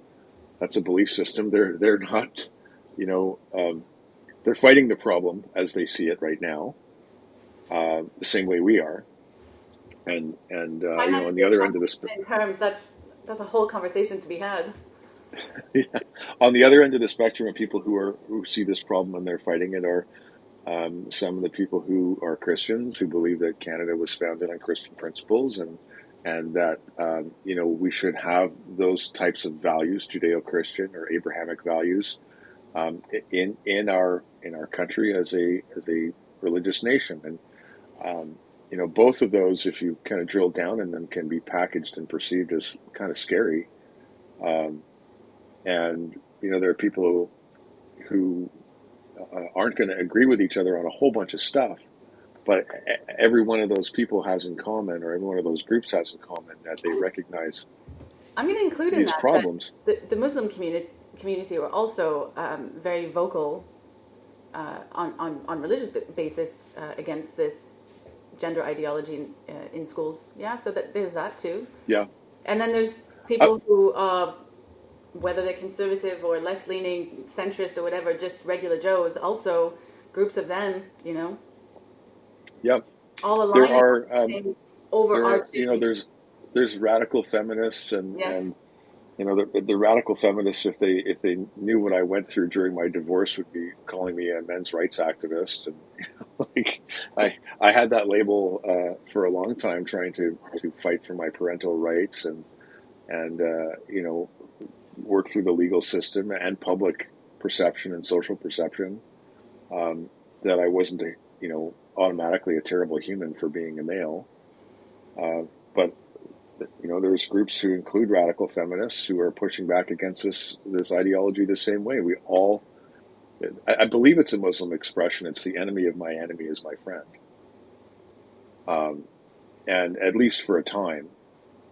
belief system. They're not, they're fighting the problem as they see it right now, the same way we are. And on the other end of the in terms, that's a whole conversation to be had. yeah, on the other end of the spectrum of people who see this problem and they're fighting it are some of the people who are Christians, who believe that Canada was founded on Christian principles, and that we should have those types of values, Judeo-Christian or Abrahamic values, in our country as a religious nation. And both of those, if you kind of drill down in them, can be packaged and perceived as kind of scary. Um, and there are people who aren't going to agree with each other on a whole bunch of stuff, but every one of those people has in common, or every one of those groups has in common, that they recognize I'm going to include in these that problems. the Muslim community were also very vocal on religious basis against this gender ideology in schools. Yeah, so there's that too. Yeah. And then there's people who, whether they're conservative or left-leaning, centrist or whatever, just regular Joes, also groups of them, Yep. all There aligning are on the same overarching. there's radical feminists, Yes. and the radical feminists, if they knew what I went through during my divorce, would be calling me a men's rights activist. And like I had that label for a long time, trying to fight for my parental rights and work through the legal system and public perception and social perception, that I wasn't automatically a terrible human for being a male. But there's groups who include radical feminists who are pushing back against this ideology the same way. We all, I believe it's a Muslim expression. It's the enemy of my enemy is my friend, and at least for a time.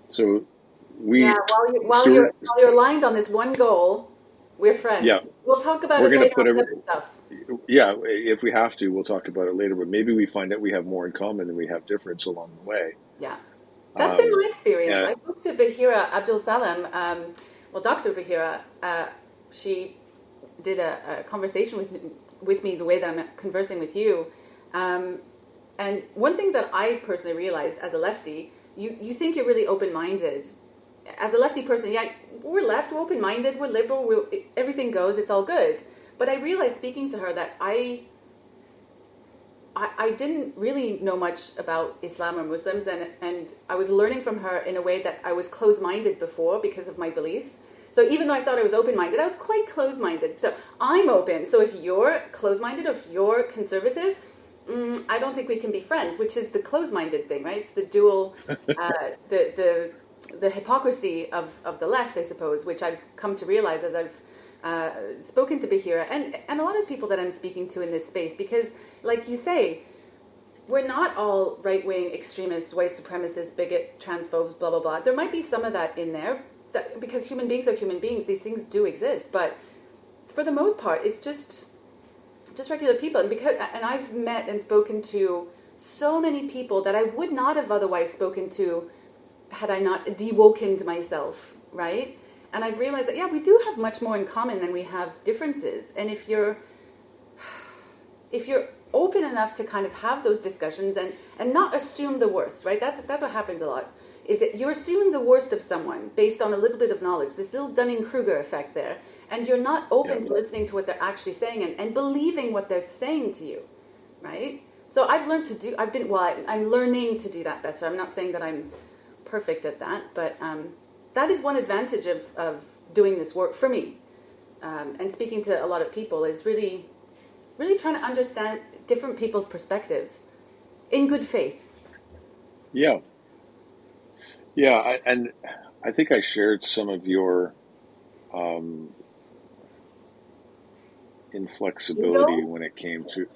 So Yeah, while you're aligned on this one goal, we're friends. Yeah, We'll talk about we're it going to later put on the other stuff. Yeah, if we have to, we'll talk about it later. But maybe we find out we have more in common than we have difference along the way. Yeah, that's been my experience. And I spoke to Bahira Abdul Salam, Dr. Bahira. She did a conversation with me the way that I'm conversing with you. And one thing that I personally realized as a lefty, you think you're really open-minded. As a lefty person, yeah, we're left, we're open-minded, we're liberal, everything goes, it's all good. But I realized speaking to her that I didn't really know much about Islam or Muslims, and I was learning from her in a way that I was closed-minded before because of my beliefs. So even though I thought I was open-minded, I was quite closed-minded. So I'm open. So if you're closed-minded, or if you're conservative, I don't think we can be friends, which is the closed-minded thing, right? It's the dual, the hypocrisy of the left, I suppose, which I've come to realize as I've spoken to Bahira and a lot of people that I'm speaking to in this space, because like you say, we're not all right-wing extremists, white supremacists, bigot, transphobes, blah, blah, blah. There might be some of that in there, because human beings are human beings. These things do exist, but for the most part, it's just regular people. And I've met and spoken to so many people that I would not have otherwise spoken to had I not de-wokened myself, right? And I've realized that, yeah, we do have much more in common than we have differences. And if you're open enough to kind of have those discussions and not assume the worst, right? That's what happens a lot, is that you're assuming the worst of someone based on a little bit of knowledge, this little Dunning-Kruger effect there, and you're not open to listening to what they're actually saying and believing what they're saying to you, right? So I'm learning to do that better. I'm not saying that I'm perfect at that, but that is one advantage of doing this work for me, and speaking to a lot of people, is really trying to understand different people's perspectives in good faith. Yeah, and I think I shared some of your inflexibility when it came to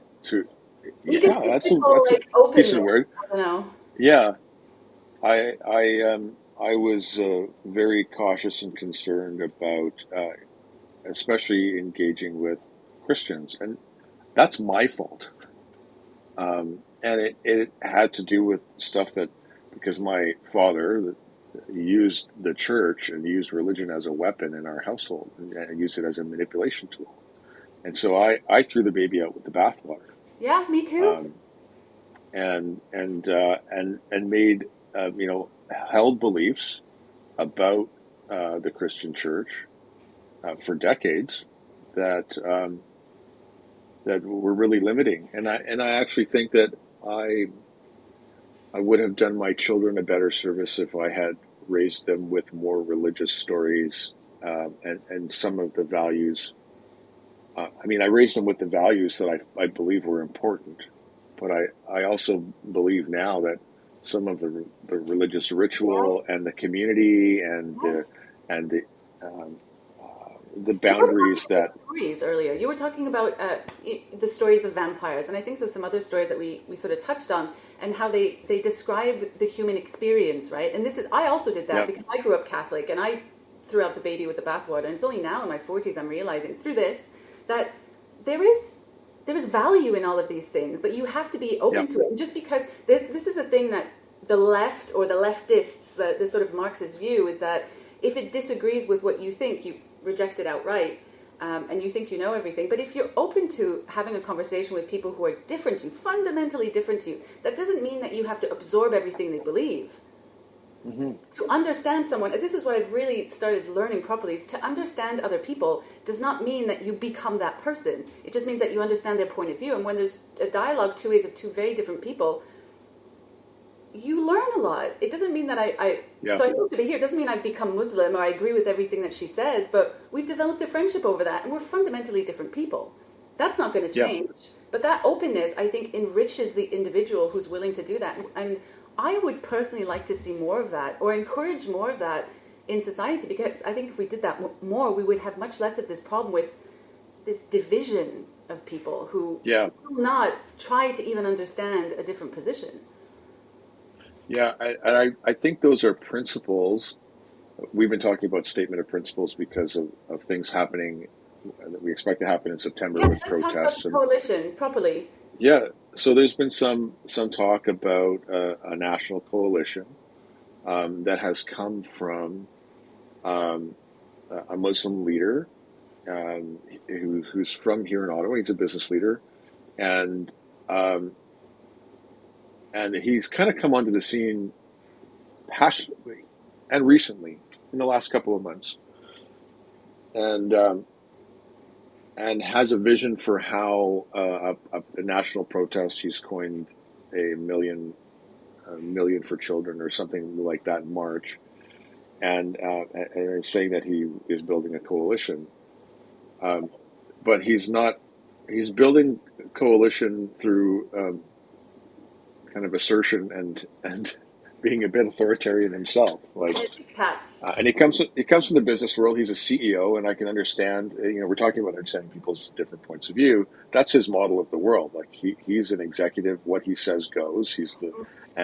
You yeah, can that's a like openness. decent word. I don't know. Yeah, I was very cautious and concerned about especially engaging with Christians, and that's my fault. And it had to do with stuff that, because my father used the church and used religion as a weapon in our household, and used it as a manipulation tool. And so I threw the baby out with the bathwater. Yeah, me too. And made held beliefs about the Christian church for decades that were really limiting. And I actually think that I would have done my children a better service if I had raised them with more religious stories, and some of the values. I raised them with the values that I believe were important. but I also believe now that some of the religious Yes, ritual and the community yes. and um, the You were talking boundaries about that stories earlier. You were talking about the stories of vampires, and I think so. Some other stories that we sort of touched on, and how they describe the human experience, right? And this is I also did that yeah because I grew up Catholic, and I threw out the baby with the bathwater. And it's only now in my 40s I'm realizing through this that there is there is value in all of these things, but you have to be yeah open to it. And just because this is a thing that the left or the leftists, the sort of Marxist view is that if it disagrees with what you think, you reject it outright, and you think you know everything. But if you're open to having a conversation with people who are different to you, fundamentally different to you, that doesn't mean that you have to absorb everything they believe. hmm To understand someone, this is what I've really started learning properly, is to understand other people does not mean that you become that person. It just means that you understand their point of view. And when there's a dialogue two ways of two very different people, you learn a lot. It doesn't mean that yeah so I spoke to be here. It doesn't mean I've become Muslim or I agree with everything that she says, but we've developed a friendship over that, and we're fundamentally different people. That's not going to yeah change. But that openness, I think, enriches the individual who's willing to do that. And I would personally like to see more of that, or encourage more of that in society, because I think if we did that more, we would have much less of this problem with this division of people who yeah will not try to even understand a different position. yeah. I think those are principles. We've been talking about statement of principles because of things happening that we expect to happen in September Yes, with let's talk about protests the and coalition properly. yeah. So there's been some talk about a national coalition that has come from um, a Muslim leader who's from here in Ottawa. He's a business leader, and um, and he's kind of come onto the scene passionately and recently in the last couple of months, and and has a vision for how a national protest. He's coined a million for children or something like that in March, and is saying that he is building a coalition. Um, but he's not. He's building a coalition through kind of assertion and being a bit authoritarian himself. Like, Cats. and he comes from the business world. He's a CEO, and I can understand. You know, we're talking about understanding people's different points of view. That's his model of the world. Like he's an executive. What he says goes. He's the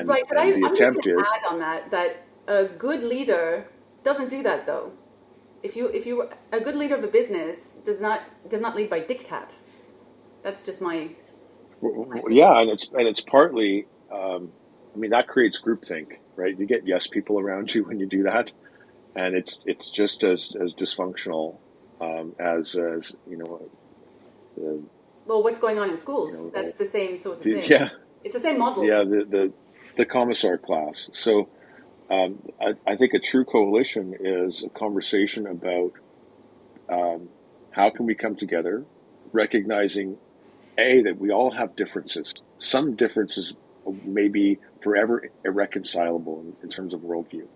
Right, but and the I'm just going attempt to is add on that a good leader doesn't do that though. If you a good leader of a business does not lead by diktat. That's just my opinion. yeah, and it's partly. I mean, that creates groupthink, right? You get yes people around you when you do that, and it's just as dysfunctional as the Well, what's going on in you schools? know That's the same sort of thing. yeah It's the same model. yeah the commissar class. So I think a true coalition is a conversation about um, how can we come together, recognizing a that we all have differences. Some differences may be forever irreconcilable in terms of worldview,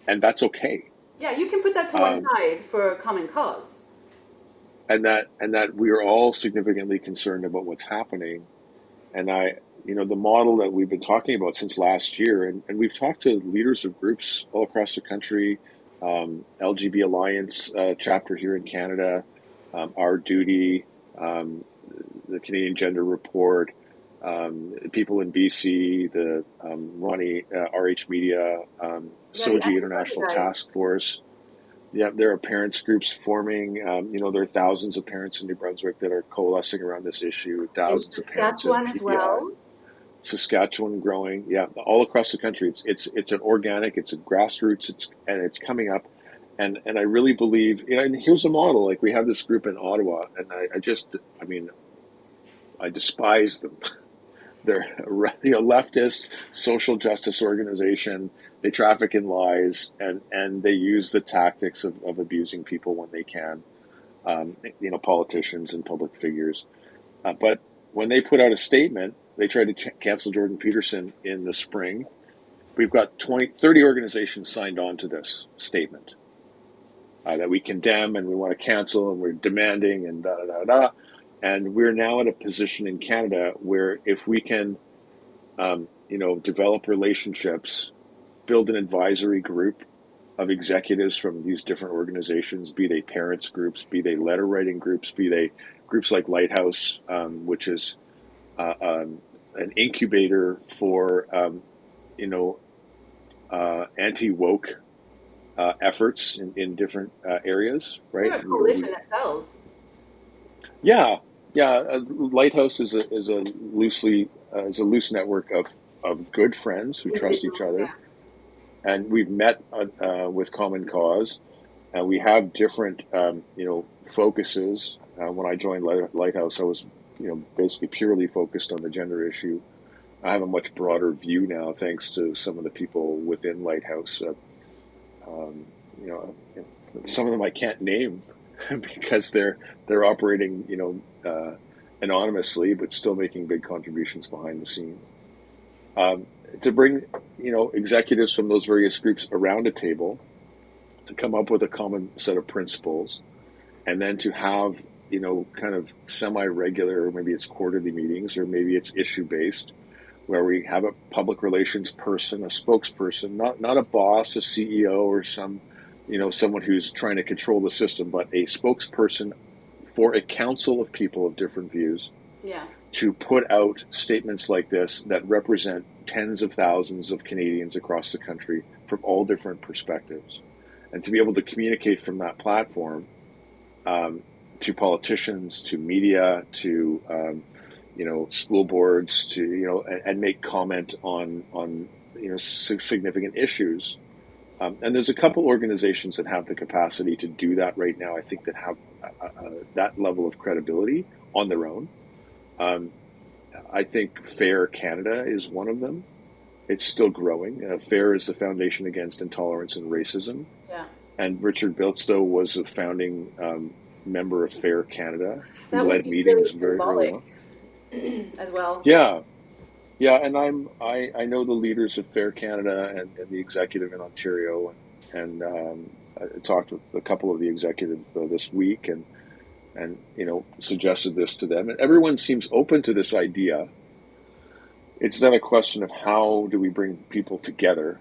and that's okay. Yeah, you can put that to one Um, side for a common cause. and that we are all significantly concerned about what's happening. And the model that we've been talking about since last year, and we've talked to leaders of groups all across the country, LGB Alliance chapter here in Canada, Our Duty, um, the Canadian Gender Report, people in BC, the Ronnie RH Media, Yeah, the SOGI anti-fragile International guys. Task Force. Yeah, there are parents groups forming. There are thousands of parents in New Brunswick that are coalescing around this issue. In Thousands of parents in Saskatchewan as PPI, well. Saskatchewan growing. Yeah, all across the country. It's an organic. It's a grassroots. It's coming up, and I really believe. And here's a model. Like we have this group in Ottawa, and I mean, I despise them. They're leftist social justice organization. They traffic in lies and they use the tactics of abusing people when they can. Politicians and public figures. But when they put out a statement, they tried to cancel Jordan Peterson in the spring. We've got 30 organizations signed on to this statement that we condemn and we want to cancel and we're demanding and da da da da. And we're now at a position in Canada where if we can, develop relationships, build an advisory group of executives from these different organizations, be they parents groups, be they letter writing groups, be they groups like Lighthouse, which is an incubator for anti-woke efforts in different areas, right? We're a coalition that sells. Yeah, yeah. Lighthouse is a loose network of good friends who trust each Yeah. other, and we've met with common cause. We have different focuses. When I joined Lighthouse, I was basically purely focused on the gender issue. I have a much broader view now, thanks to some of the people within Lighthouse. Um, you know, some of them I can't name because they're operating, anonymously, but still making big contributions behind the scenes. Um, to bring, executives from those various groups around a table to come up with a common set of principles, and then to have, kind of semi-regular, or maybe it's quarterly meetings, or maybe it's issue-based, where we have a public relations person, a spokesperson, not a boss, a CEO, or someone who's trying to control the system, but a spokesperson for a council of people of different views Yeah. to put out statements like this that represent tens of thousands of Canadians across the country from all different perspectives, and to be able to communicate from that platform to politicians, to media, to school boards, to and make comment on significant issues. And there's a couple organizations that have the capacity to do that right now. I think that have that level of credibility on their own. Um, I think Fair Canada is one of them. It's still growing. Fair is the Foundation Against Intolerance and Racism, Yeah. and Richard Biltstow was a founding member of Fair Canada, who That would led be meetings really very early symbolic on. as well. Yeah, yeah, and I know the leaders of Fair Canada and the executive in Ontario, and I talked with a couple of the executives this week, and suggested this to them, and everyone seems open to this idea. It's then a question of how do we bring people together?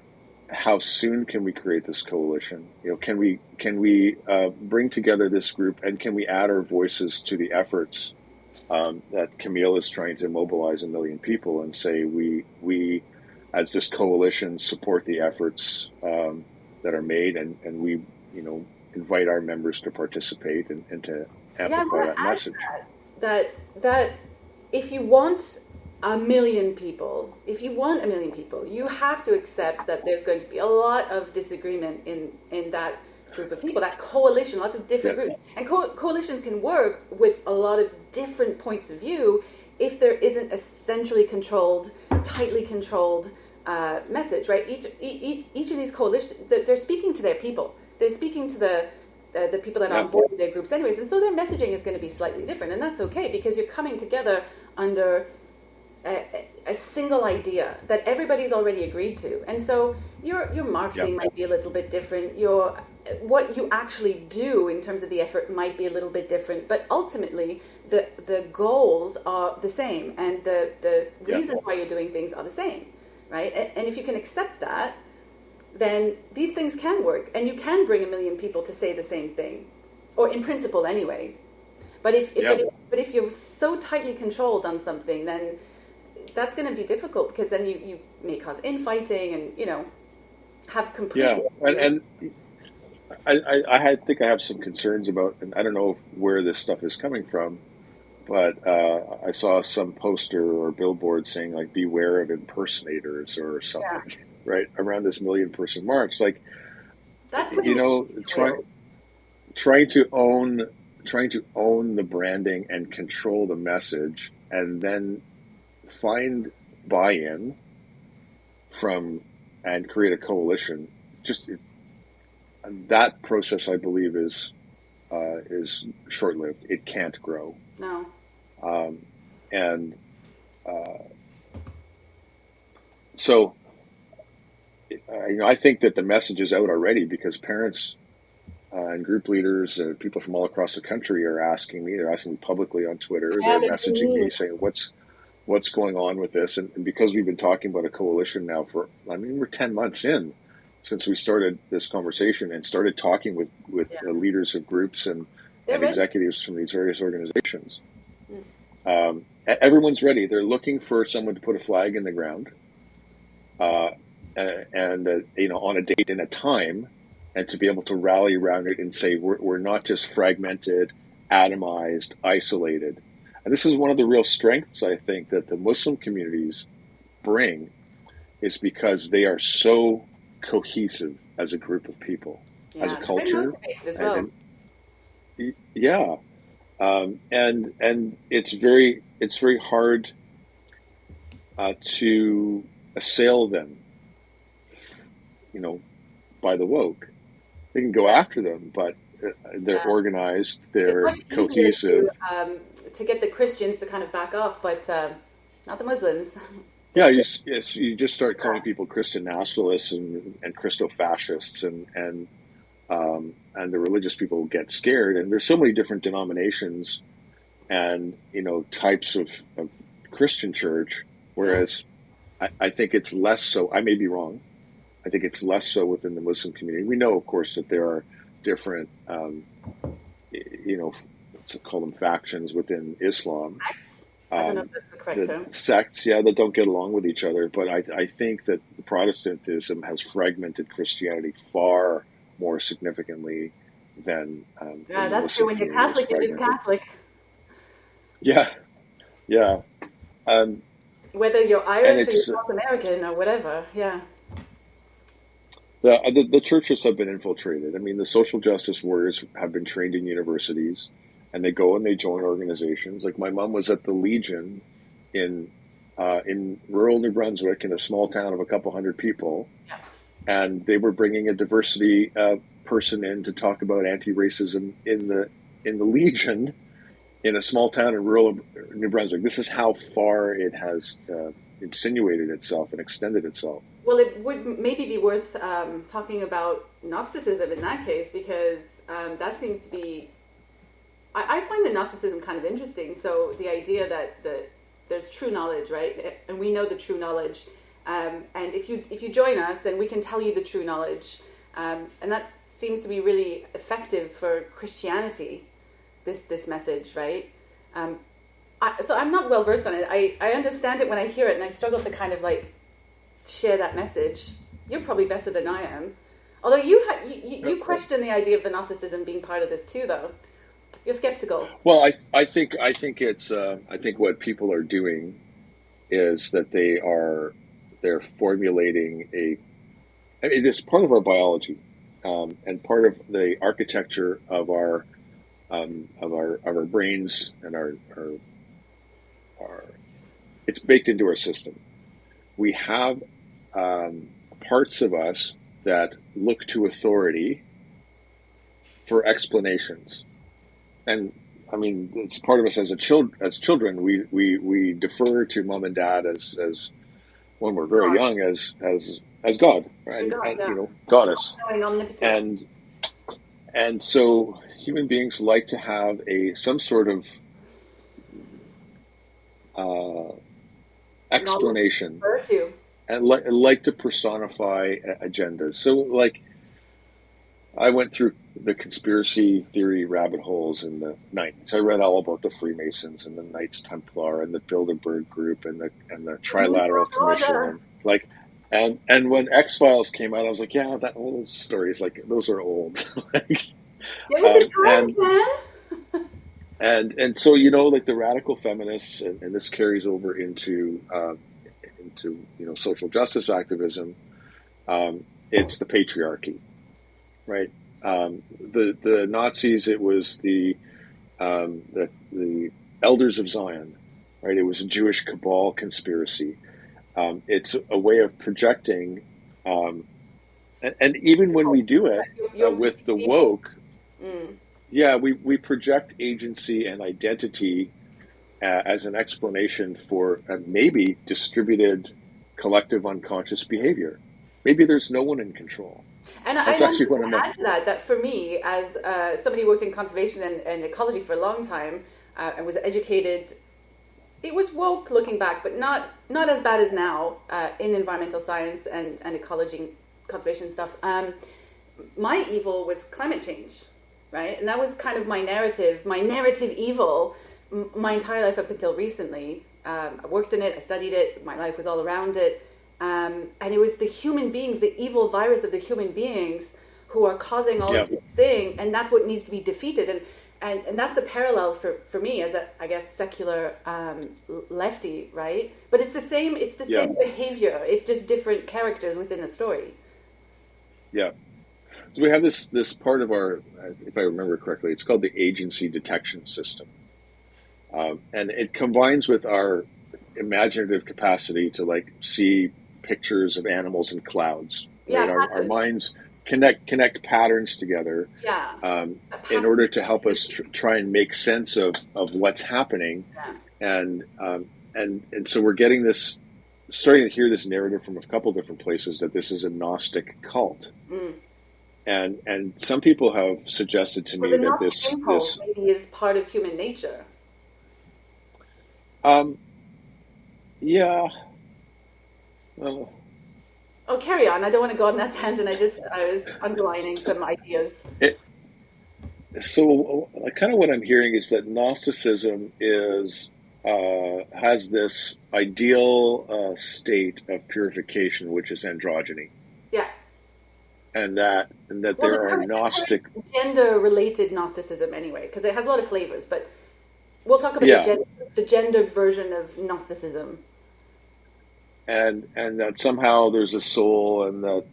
How soon can we create this coalition? Can we bring together this group, and can we add our voices to the efforts that Camille is trying to mobilize 1 million people and say we as this coalition support the efforts that are made, and we invite our members to participate and to Yeah, I amplify want that to add to message. that if you want a million people, you have to accept that there's going to be a lot of disagreement in that group of people, that coalition, lots of different Yeah, groups. And coalitions can work with a lot of different points of view if there isn't a centrally controlled, tightly controlled message, right? Each of these coalitions, they're speaking to their people. They're speaking to the people that are yeah, on board with their groups anyways, and so their messaging is going to be slightly different, and that's okay because you're coming together under a single idea that everybody's already agreed to, and so your yeah, marketing might be a little bit different. Your what you actually do in terms of the effort might be a little bit different, but ultimately the goals are the same, and the yeah, reasons why you're doing things are the same, right? And if you can accept that, then these things can work, and you can bring 1 million people to say the same thing, or in principle anyway. But yeah. if you're so tightly controlled on something, then that's going to be difficult because then you may cause infighting and have Yeah, completely and I think I have some concerns about, and I don't know where this stuff is coming from, but I saw some poster or billboard saying like "Beware of impersonators" or yeah. something, right around this 1 million person mark. It's like That's putting it in trying wheel. trying to own trying to own the branding and control the message, and then find buy-in from and create a coalition. Just that process, I believe, is short-lived. It can't grow, No. um, and uh, so I think that the message is out already because parents and group leaders, people from all across the country are asking me. They're asking me publicly on Twitter. Yeah, They're there's a messaging me need. saying, "What's going on with this?" And because we've been talking about a coalition now we're 10 months in since we started this conversation and started talking with Yeah. leaders of groups and They're ready. executives from these various organizations. Mm. Everyone's ready. They're looking for someone to put a flag in the ground, and on a date and a time, and to be able to rally around it and say we're not just fragmented, atomized, isolated. And this is one of the real strengths, I think, that the Muslim communities bring, is because they are so cohesive as a group of people, as a Yeah, very culture, motivated as well. and yeah, and it's very hard to assail them, by the woke. They can go after them, but they're Yeah. organized, It's they're much easier cohesive. to get the Christians to kind of back off, but not the Muslims. Yeah, you just start calling people Christian nationalists and Christo-fascists, and the religious people get scared. And there's so many different denominations and types of Christian church, whereas I think it's less so. I may be wrong. I think it's less so within the Muslim community. We know, of course, that there are different, let's call them factions within Islam. Sects? I don't know if that's the correct term. Sects, yeah, that don't get along with each other. But I think that the Protestantism has fragmented Christianity far more significantly than Yeah, the that's Muslim true. When you're community is Catholic, you're just fragmented. Catholic. Yeah, yeah. Um, Whether you're and Irish or you're it's South American or whatever. Yeah. the churches have been infiltrated. I mean, the social justice warriors have been trained in universities, and they go and they join organizations. Like my mom was at the Legion in rural New Brunswick, in a small town of a couple hundred people, Yeah. and they were bringing a diversity person in to talk about anti-racism in the Legion in a small town in rural New Brunswick. This is how far it has insinuated itself and extended itself. Well, it would maybe be worth talking about Gnosticism in that case, because that seems to be. I find the Gnosticism kind of interesting. So the idea that there's true knowledge, right? And we know the true knowledge. And if you join us, then we can tell you the true knowledge. And that seems to be really effective for Christianity, this message, right? So I'm not well versed on it. I understand it when I hear it, and I struggle to kind of like share that message. You're probably better than I am. Although you question the idea of the Gnosticism being part of this too, though. You're skeptical. Well, I think it's I think what people are doing is that they're formulating I mean, this is part of our biology, and part of the architecture of our brains and our it's baked into our system. We have parts of us that look to authority for explanations, and I mean, it's part of us as children. We defer to mom and dad as when we're very young as God, right? God, And yeah. goddess, Knowing omnipotence. and so human beings like to have some sort of explanation, and like to personify agendas. So, like, I went through the conspiracy theory rabbit holes in the 90s. I read all about the Freemasons and the Knights Templar and the Bilderberg Group and the Trilateral Commission, and when X-Files came out, I was like, yeah, that old stories, like, those are old. And so like the radical feminists, and this carries over into social justice activism. It's the patriarchy, right? The Nazis, it was the Elders of Zion, right? It was a Jewish cabal conspiracy. It's a way of projecting, and even when we do it with the woke, yeah, we project agency and identity as an explanation for maybe distributed collective unconscious behavior. maybe there's no one in control. And I That's want actually to what I'm. add to that, that for me, as somebody who worked in conservation and ecology for a long time and was educated, it was woke looking back, but not as bad as now in environmental science and ecology, conservation stuff. My evil was climate change, right? And that was kind of my narrative evil my entire life up until recently. I worked in it, I studied it, my life was all around it. And it was the human beings, the evil virus of the human beings who are causing all of this thing, and that's what needs to be defeated. And that's the parallel for me as a, I guess, secular lefty, right? But it's the same same behavior. It's just different characters within the story. Yeah. So we have this part of our, if I remember correctly, it's called the agency detection system. And it combines with our imaginative capacity to like see pictures of animals in clouds. Right? Yeah, Our minds connect patterns together yeah. In order to help us try and make sense of what's happening. Yeah. And so we're getting this, starting to hear this narrative from a couple different places that this is a Gnostic cult. Mm. And some people have suggested to me the that Gnostic impulse maybe is part of human nature. Yeah. Well, oh, carry on. I don't want to go on that tangent. I was underlining some ideas. So kind of what I'm hearing is that Gnosticism has this ideal state of purification, which is androgyny. Yeah. And that there are Gnostic gender-related Gnosticism anyway, because it has a lot of flavors. But we'll talk about the gendered version of Gnosticism. And that somehow there's a soul, and that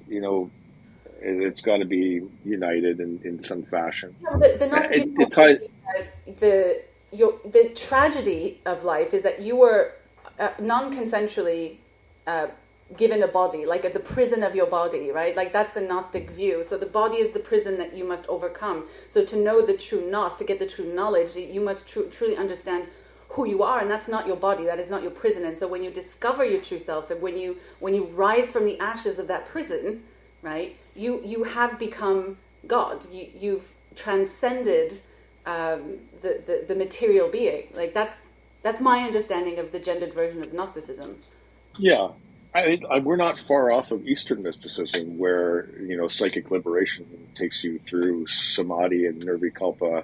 it's got to be united in some fashion. The Gnostic the tragedy of life is that you were non-consensually given a body, like the prison of your body, right? Like that's the Gnostic view. So the body is the prison that you must overcome. So to know the true Gnos, to get the true knowledge, you must truly understand who you are, and that's not your body, that is not your prison. And so when you discover your true self, and when you rise from the ashes of that prison, right, you have become God. You've transcended the material being. Like that's my understanding of the gendered version of Gnosticism. Yeah. We're not far off of Eastern mysticism, where psychic liberation takes you through samadhi and nirvikalpa,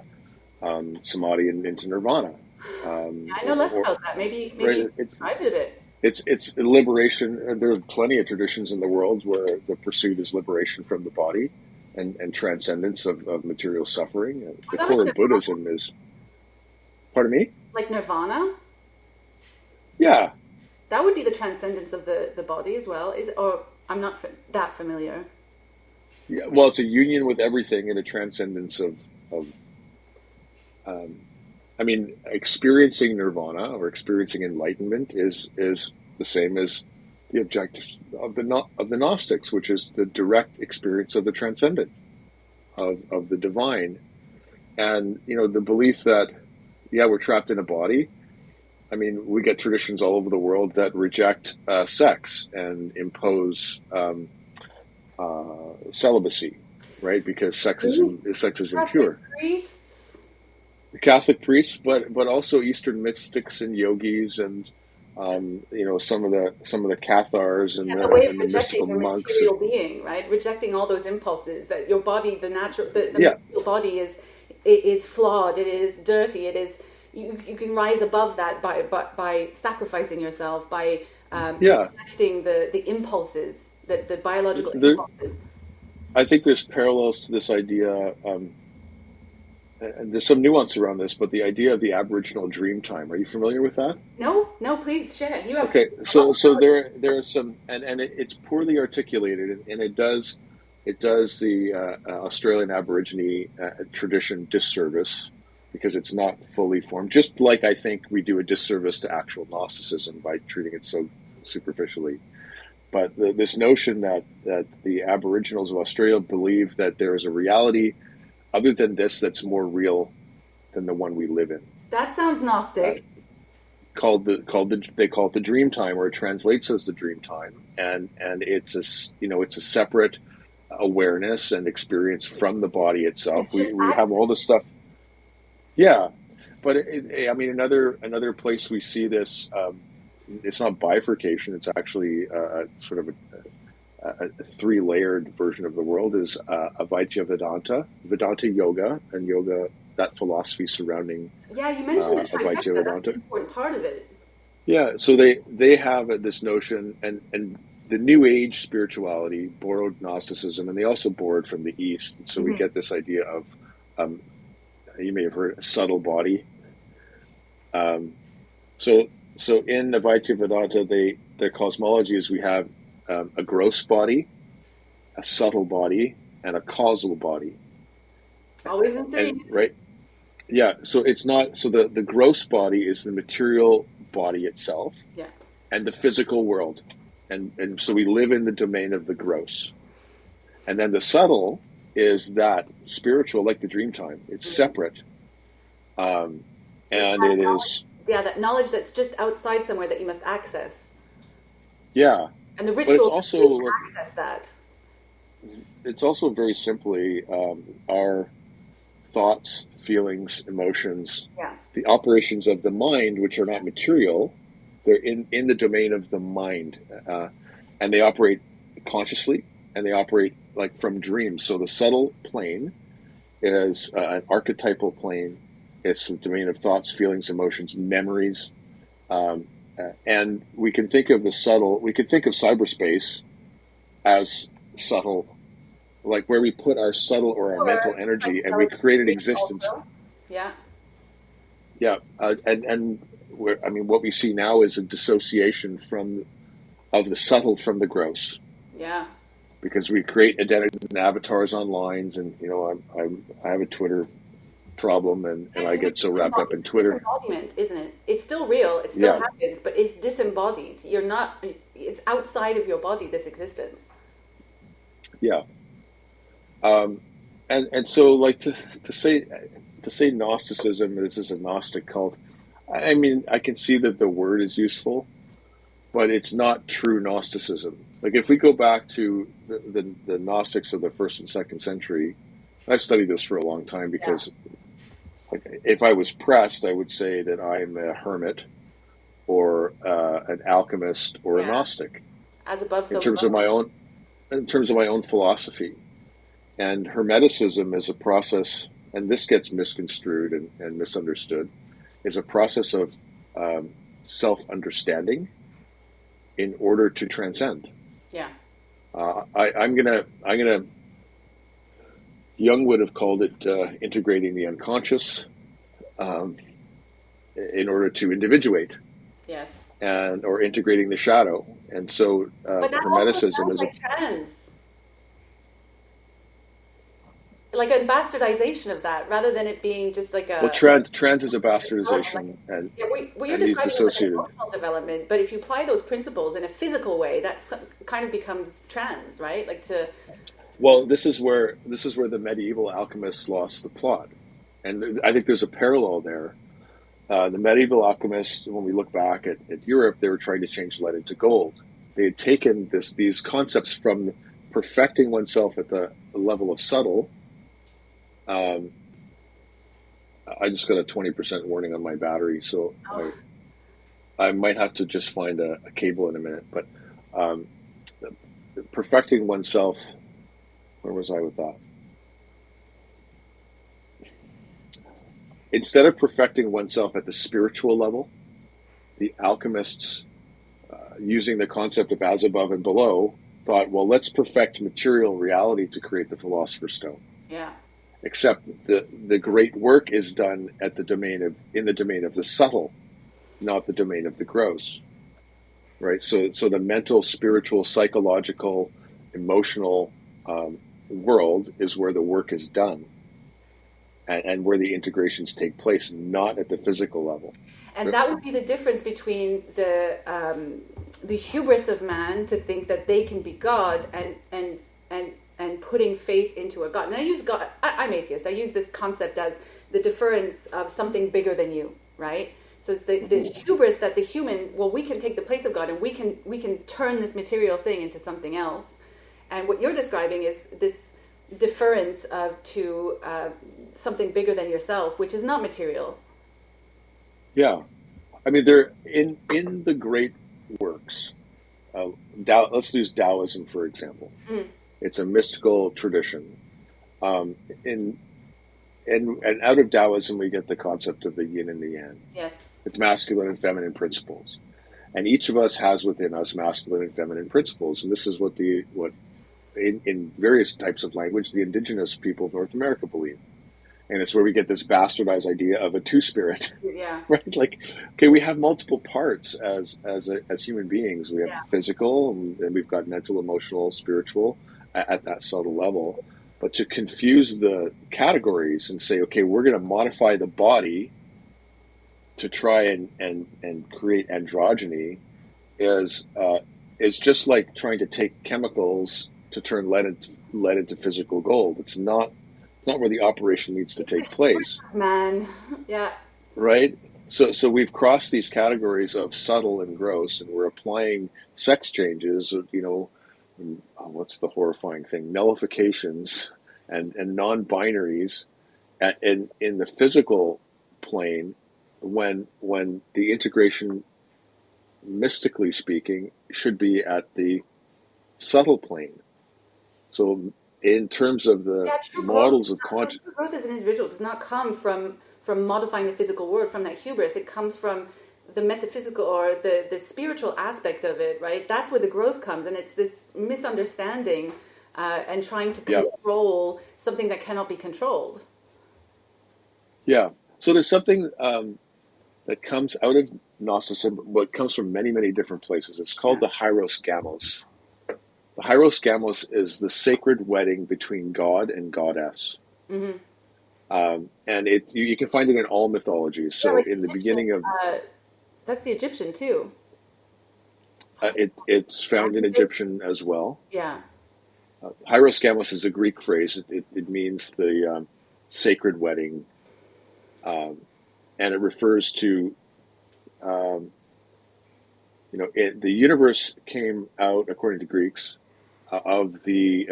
samadhi and into nirvana. I know less about that. Maybe describe it a bit. It's liberation. There are plenty of traditions in the world where the pursuit is liberation from the body and transcendence of material suffering. The core of Buddhism is. Pardon me? Like nirvana? Yeah. That would be the transcendence of the body as well, or I'm not that familiar. Yeah, well, it's a union with everything and a transcendence of experiencing nirvana or experiencing enlightenment is the same as the objective of the Gnostics, which is the direct experience of the transcendent, of the divine, and the belief that we're trapped in a body. I mean, we get traditions all over the world that reject sex and impose celibacy, right? Because sex is impure. Catholic priests, but also Eastern mystics and yogis, and some of the Cathars and the mystical monks. Material being, right? Rejecting all those impulses that your body, the material body is flawed. It is dirty. It is. You can rise above that by sacrificing yourself, by rejecting the impulses, the biological impulses. I think there's parallels to this idea. And there's some nuance around this, but the idea of the Aboriginal dream time. Are you familiar with that? No, please share. You have. Okay, so there are some, and it's poorly articulated, and it does the Australian Aborigine tradition disservice, because it's not fully formed. Just like I think we do a disservice to actual Gnosticism by treating it so superficially. But this notion that the Aboriginals of Australia believe that there is a reality other than this that's more real than the one we live in. That sounds Gnostic. they call it the dream time, or it translates as the dream time, and it's a separate awareness and experience from the body itself. It's just We have all this stuff, yeah, but I mean, another place we see this, it's not bifurcation, it's actually sort of a three-layered version of the world, is Advaita Vedanta yoga, and yoga, that philosophy surrounding yeah. You mentioned the Advaita trifecta. That's Vedanta. an important part of it. Yeah, so they have this notion, and the New Age spirituality borrowed Gnosticism, and they also borrowed from the East. And so we get this idea of, you may have heard, a subtle body. So in Advaita Vedanta, their cosmology is we have a gross body, a subtle body, and a causal body. Always in threes. And right, yeah. So it's not, so the gross body is the material body itself, Yeah. and the physical world, and so we live in the domain of the gross, and then the subtle is that spiritual, like the dream time. It's separate, and it is, Yeah, that knowledge that's just outside somewhere that you must access, yeah. and the But it's ritual also, to access that. it's also very simply our thoughts, feelings, emotions, Yeah. the operations of the mind, which are not material. They're in the domain of the mind, and they operate consciously, and they operate like from dreams. So the subtle plane is an archetypal plane. It's the domain of thoughts, feelings, emotions, memories, and we can think of the subtle. We could think of cyberspace as subtle, like where we put our subtle or our mental energy, and we create an existence. Also. Yeah. Yeah, and I mean, what we see now is a dissociation of the subtle from the gross, Yeah. because we create identities and avatars online, and I have a Twitter problem, and I get so wrapped up in Twitter. Disembodiment, isn't it? It's still real. It still happens, but it's disembodied. You're not. It's outside of your body. This existence. Yeah, and so like to say Gnosticism, this is a Gnostic cult. I mean, I can see that the word is useful, but it's not true Gnosticism. Like if we go back to the Gnostics of the 1st and 2nd century, I've studied this for a long time, because like, if I was pressed, I would say that I'm a hermit, or an alchemist, or a Gnostic, As above, so in terms below. of my own philosophy. And Hermeticism is a process, and this gets misconstrued and misunderstood, is a process of self-understanding in order to transcend. Yeah. I'm gonna Jung would have called it integrating the unconscious, in order to individuate. Yes. Or integrating the shadow. And so But that Hermeticism also is sounds like trans. Like a bastardization of that, rather than it being just like a. well, trans is a bastardization, and Yeah, what you're and these describing is like an dissociated. emotional development, but if you apply those principles in a physical way, that kind of becomes trans, right? Like to. Well, this is where the medieval alchemists lost the plot, and I think there's a parallel there. The medieval alchemists, when we look back at Europe, they were trying to change lead into gold. They had taken these concepts from perfecting oneself at the level of subtle. I just got a 20% warning on my battery, so I might have to just find a cable in a minute. But perfecting oneself, where was I with that? Instead of perfecting oneself at the spiritual level, the alchemists, using the concept of as above and below, thought, well, let's perfect material reality to create the Philosopher's Stone. Yeah. Except the great work is done in the domain of the subtle, not the domain of the gross, right? So the mental, spiritual, psychological, emotional world is where the work is done, and where the integrations take place, not at the physical level. And that would be the difference between the hubris of man to think that they can be God, and putting faith into a God. And I use God. I'm atheist. I use this concept as the deference of something bigger than you, right? So it's the hubris that the human, well, we can take the place of God, and we can turn this material thing into something else. And what you're describing is this deference to something bigger than yourself, which is not material. Yeah. I mean, they're in the great works. Let's use Taoism, for example. Mm, It's a mystical tradition. Um, in and out of Taoism, we get the concept of the yin and the yang. yes. It's masculine and feminine principles, and each of us has within us masculine and feminine principles. And this is what in various types of language the indigenous people of North America believe. And it's where we get this bastardized idea of a two-spirit, Yeah. right? Like, okay, we have multiple parts as human beings. We have Yeah. physical, and we've got mental, emotional, spiritual at that subtle level. But to confuse the categories and say, okay, we're going to modify the body to try and create androgyny is just like trying to take chemicals to turn lead into physical gold. It's not where the operation needs to take place, Man. Yeah. right? So we've crossed these categories of subtle and gross, and we're applying sex changes, what's the horrifying thing? Nullifications and non-binaries in the physical plane when the integration, mystically speaking, should be at the subtle plane. So in terms of the Yeah, true growth. models of conscious, True growth as an individual does not come from modifying the physical world, from that hubris. It comes from the metaphysical or the spiritual aspect of it, right? That's where the growth comes, and it's this misunderstanding and trying to yeah, control something that cannot be controlled. yeah. So there's something that comes out of Gnosticism, what comes from many, many different places. It's called Yeah. the Hieros Gamos. The Hieros Gamos is the sacred wedding between God and Goddess. Mm-hmm. And you can find it in all mythologies. Yeah, So like in the Egyptian. beginning of That's the Egyptian too. it's found in Egyptian as well. Yeah. Hieros Gamos is a Greek phrase. It means the sacred wedding, um, and it refers to um, the universe came out, according to Greeks, of the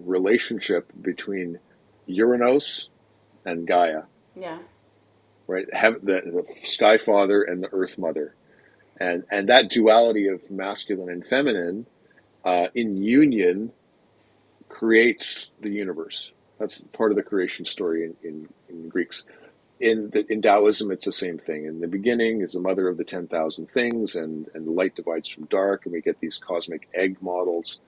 relationship between Uranos and Gaia, Yeah. right? The Sky Father and the Earth Mother, and that duality of masculine and feminine in union creates the universe. That's part of the creation story in Greeks. In Taoism, it's the same thing. In the beginning is the mother of the 10,000 things, and the light divides from dark, and we get these cosmic egg models.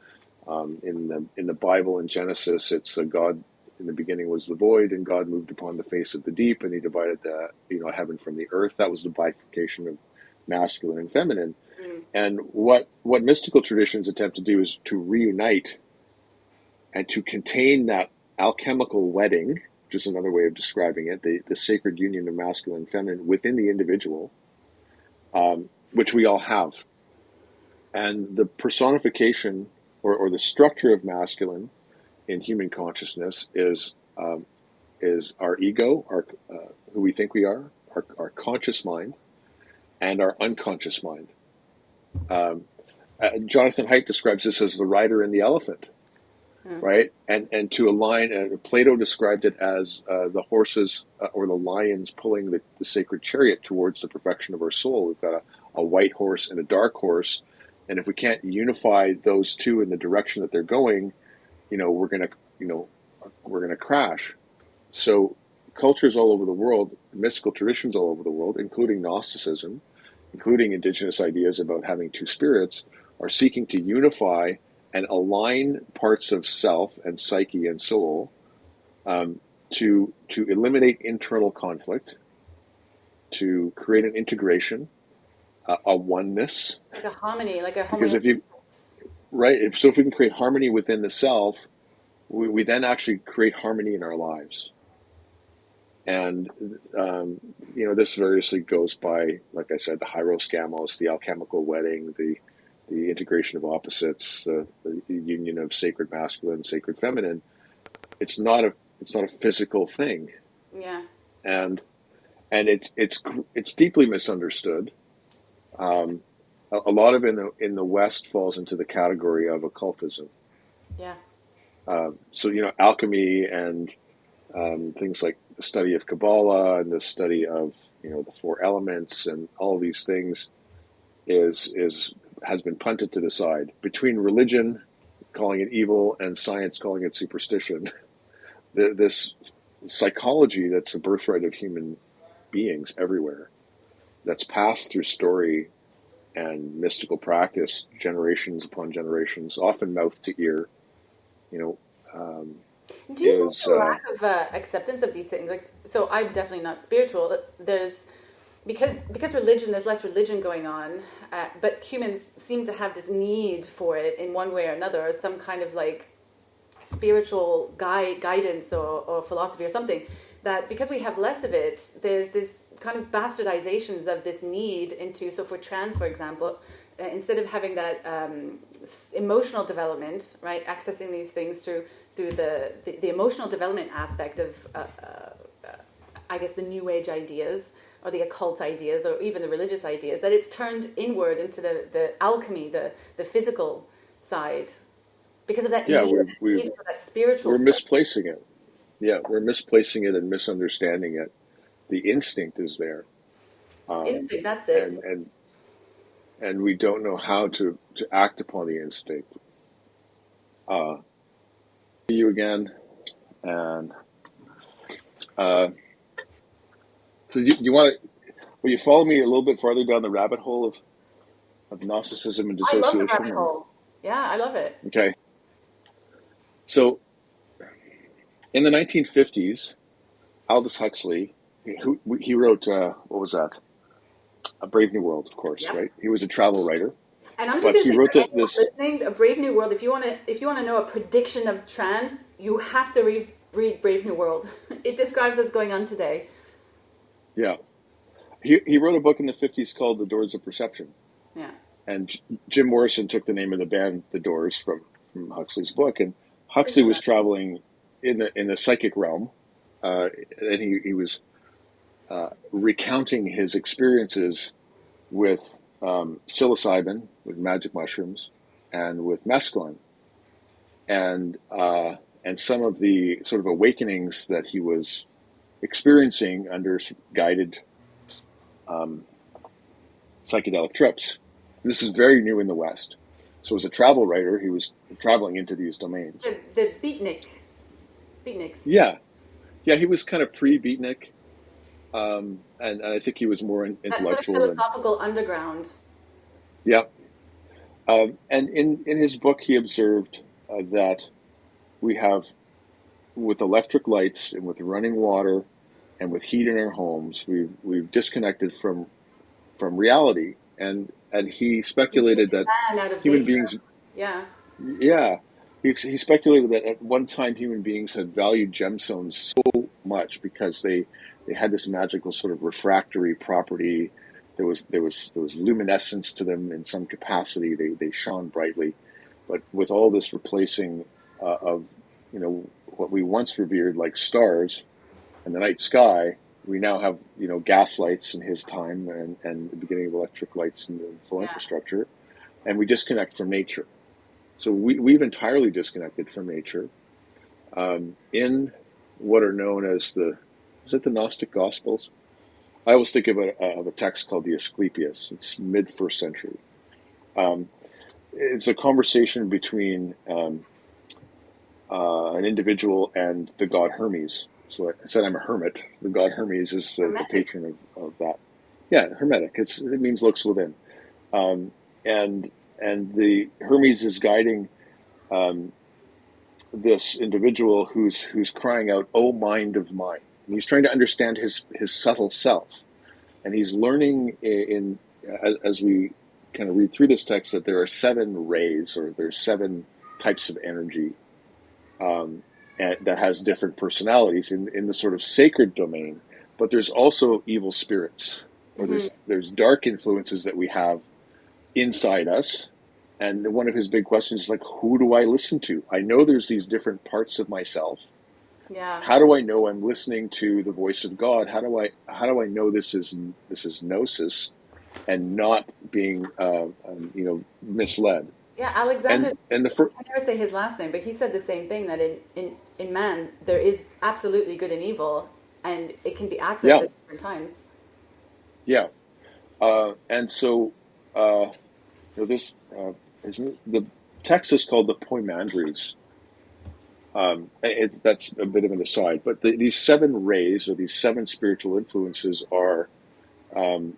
In the Bible, in Genesis, it's God. In the beginning was the void, and God moved upon the face of the deep, and He divided the heaven from the earth. That was the bifurcation of masculine and feminine. Mm. And what mystical traditions attempt to do is to reunite and to contain that alchemical wedding, which is another way of describing it, the sacred union of masculine and feminine within the individual, which we all have. And the personification or the structure of masculine in human consciousness is our ego, who we think we are, our conscious mind, and our unconscious mind. Jonathan Haidt describes this as the rider and the elephant. Mm. Right, and to align, Plato described it as the horses or the lions pulling the sacred chariot towards the perfection of our soul. We've got a white horse and a dark horse, and if we can't unify those two in the direction that they're going, we're gonna crash. So cultures all over the world, mystical traditions all over the world, including Gnosticism, including indigenous ideas about having two spirits, are seeking to unify and align parts of self and psyche and soul to eliminate internal conflict, to create an integration, a oneness. Like a harmony, like a Because homeostasis. so if we can create harmony within the self, we then actually create harmony in our lives. And this variously goes by, like I said, the Hieros Gamos, the alchemical wedding, the integration of opposites, the union of sacred masculine, sacred feminine. It's not a physical thing, Yeah. and and it's deeply misunderstood. Um, a lot of in the West falls into the category of occultism. Yeah. So alchemy and things like the study of Kabbalah and the study of the four elements and all of these things is has been punted to the side between religion calling it evil and science calling it superstition. This psychology that's the birthright of human beings everywhere, that's passed through story and mystical practice generations upon generations, often mouth to ear, you know, um, Do you think is the lack of acceptance of these things, like, so I'm definitely not spiritual. There's because religion, there's less religion going on, but humans seem to have this need for it in one way or another, or some kind of like spiritual guidance or philosophy or something. That because we have less of it, there's this kind of bastardizations of this need into. So for trans, for example, instead of having that emotional development, right, accessing these things through the emotional development aspect of, I guess, the New Age ideas or the occult ideas or even the religious ideas, that it's turned inward into the alchemy, the physical side, because of that yeah, need for that spiritual we're stuff. misplacing it. Yeah, we're misplacing it and misunderstanding it. The instinct is there, Instinct, that's it. and we don't know how to act upon the instinct. You again, and so you want to? Will you follow me a little bit farther down the rabbit hole of Gnosticism and I love the dissociation? rabbit hole. Yeah, I love it. Okay, so in the 1950s, Aldous Huxley, he wrote what was that? A Brave New World, of course, Yep. right? He was a travel writer, And I'm just but going to he say, wrote for anyone this. listening, A Brave New World, if you want to know a prediction of trans, you have to read Brave New World. It describes what's going on today. Yeah, he wrote a book in the 50s called The Doors of Perception. Yeah. And Jim Morrison took the name of the band The Doors from Huxley's book. And Huxley Isn't was that? traveling in the psychic realm, and he was recounting his experiences with psilocybin, with magic mushrooms, and with mescaline, and some of the sort of awakenings that he was experiencing under guided um, psychedelic trips. This is very new in the West. So as a travel writer, he was traveling into these domains. The beatniks. Yeah, yeah, he was kind of pre-beatnik, and I think he was more That sort of intellectual than. philosophical underground. Yeah, and in his book, he observed that we have, with electric lights and with running water and with heat in our homes, we've disconnected from reality, and he You take speculated that man out of human nature. beings. Yeah. Yeah, he speculated that at one time human beings had valued gemstones so much because they had this magical sort of refractory property. There was luminescence to them in some capacity. They shone brightly, but with all this replacing of what we once revered like stars and the night sky, we now have gas lights in his time and the beginning of electric lights and the full Yeah. infrastructure, and we disconnect from nature. So we've entirely disconnected from nature in what are known as the Gnostic Gospels. I always think of a text called the Asclepius. It's mid first century. Um, it's a conversation between an individual and the god Hermes. So I said I'm a hermit. The god Hermes is the Hermetic. patron of that. Yeah, hermetic. It means looks within. Um, and the Hermes is guiding this individual who's crying out, "Oh, mind of mine!" And he's trying to understand his subtle self, and he's learning as we kind of read through this text that there are 7 rays, or there's 7 types of energy that has different personalities in the sort of sacred domain. But there's also evil spirits, or Mm-hmm. there's dark influences that we have inside us. And one of his big questions is like, who do I listen to? I know there's these different parts of myself, Yeah. How do I know I'm listening to the voice of God? How do I know this is gnosis and not being misled? Yeah, And Alexander, and the I first, can never say his last name, but he said the same thing, that in man there is absolutely good and evil, and it can be accessed yeah, at different times. yeah. And so this isn't the text is called the Poimandres. That's a bit of an aside, but these seven rays or these seven spiritual influences are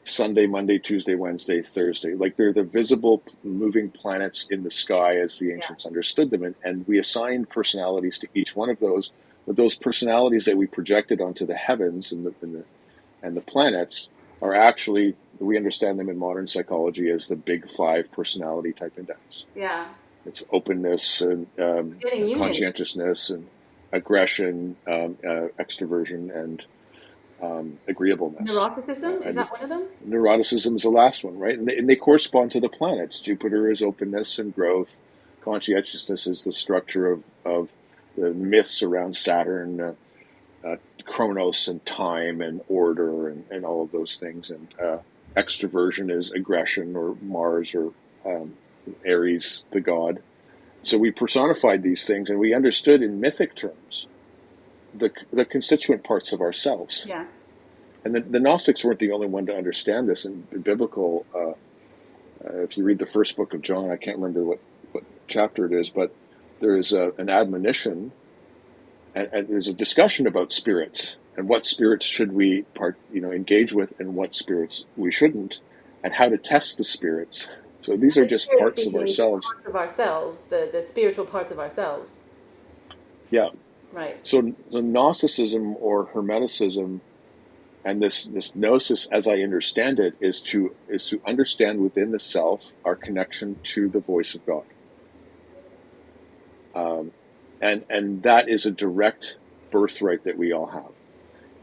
Sunday, Monday, Tuesday, Wednesday, Thursday. Like they're the visible moving planets in the sky as the Yeah. ancients understood them. And we assigned personalities to each one of those, but those personalities that we projected onto the heavens and the planets are actually, we understand them in modern psychology as the big five personality type index. Yeah. It's openness and Getting unity. conscientiousness and aggression, extroversion, and agreeableness. Neuroticism, is And that one of them? neuroticism is the last one, right? And they correspond to the planets. Jupiter is openness and growth. Conscientiousness is the structure of the myths around Saturn, Chronos and time and order and all of those things. And extroversion is aggression, or Mars, or Aries, the god. So we personified these things, and we understood in mythic terms the constituent parts of ourselves. Yeah. And the Gnostics weren't the only one to understand this. In biblical, if you read the first book of John, I can't remember what chapter it is, but there is an admonition, and there's a discussion about spirits and what spirits should we engage with, and what spirits we shouldn't, and how to test the spirits. So these And are the just spirits parts of being ourselves. parts of ourselves, the spiritual parts of ourselves. Yeah. Right. So the Gnosticism or Hermeticism and this gnosis, as I understand it, is to understand within the self our connection to the voice of God, and that is a direct birthright that we all have.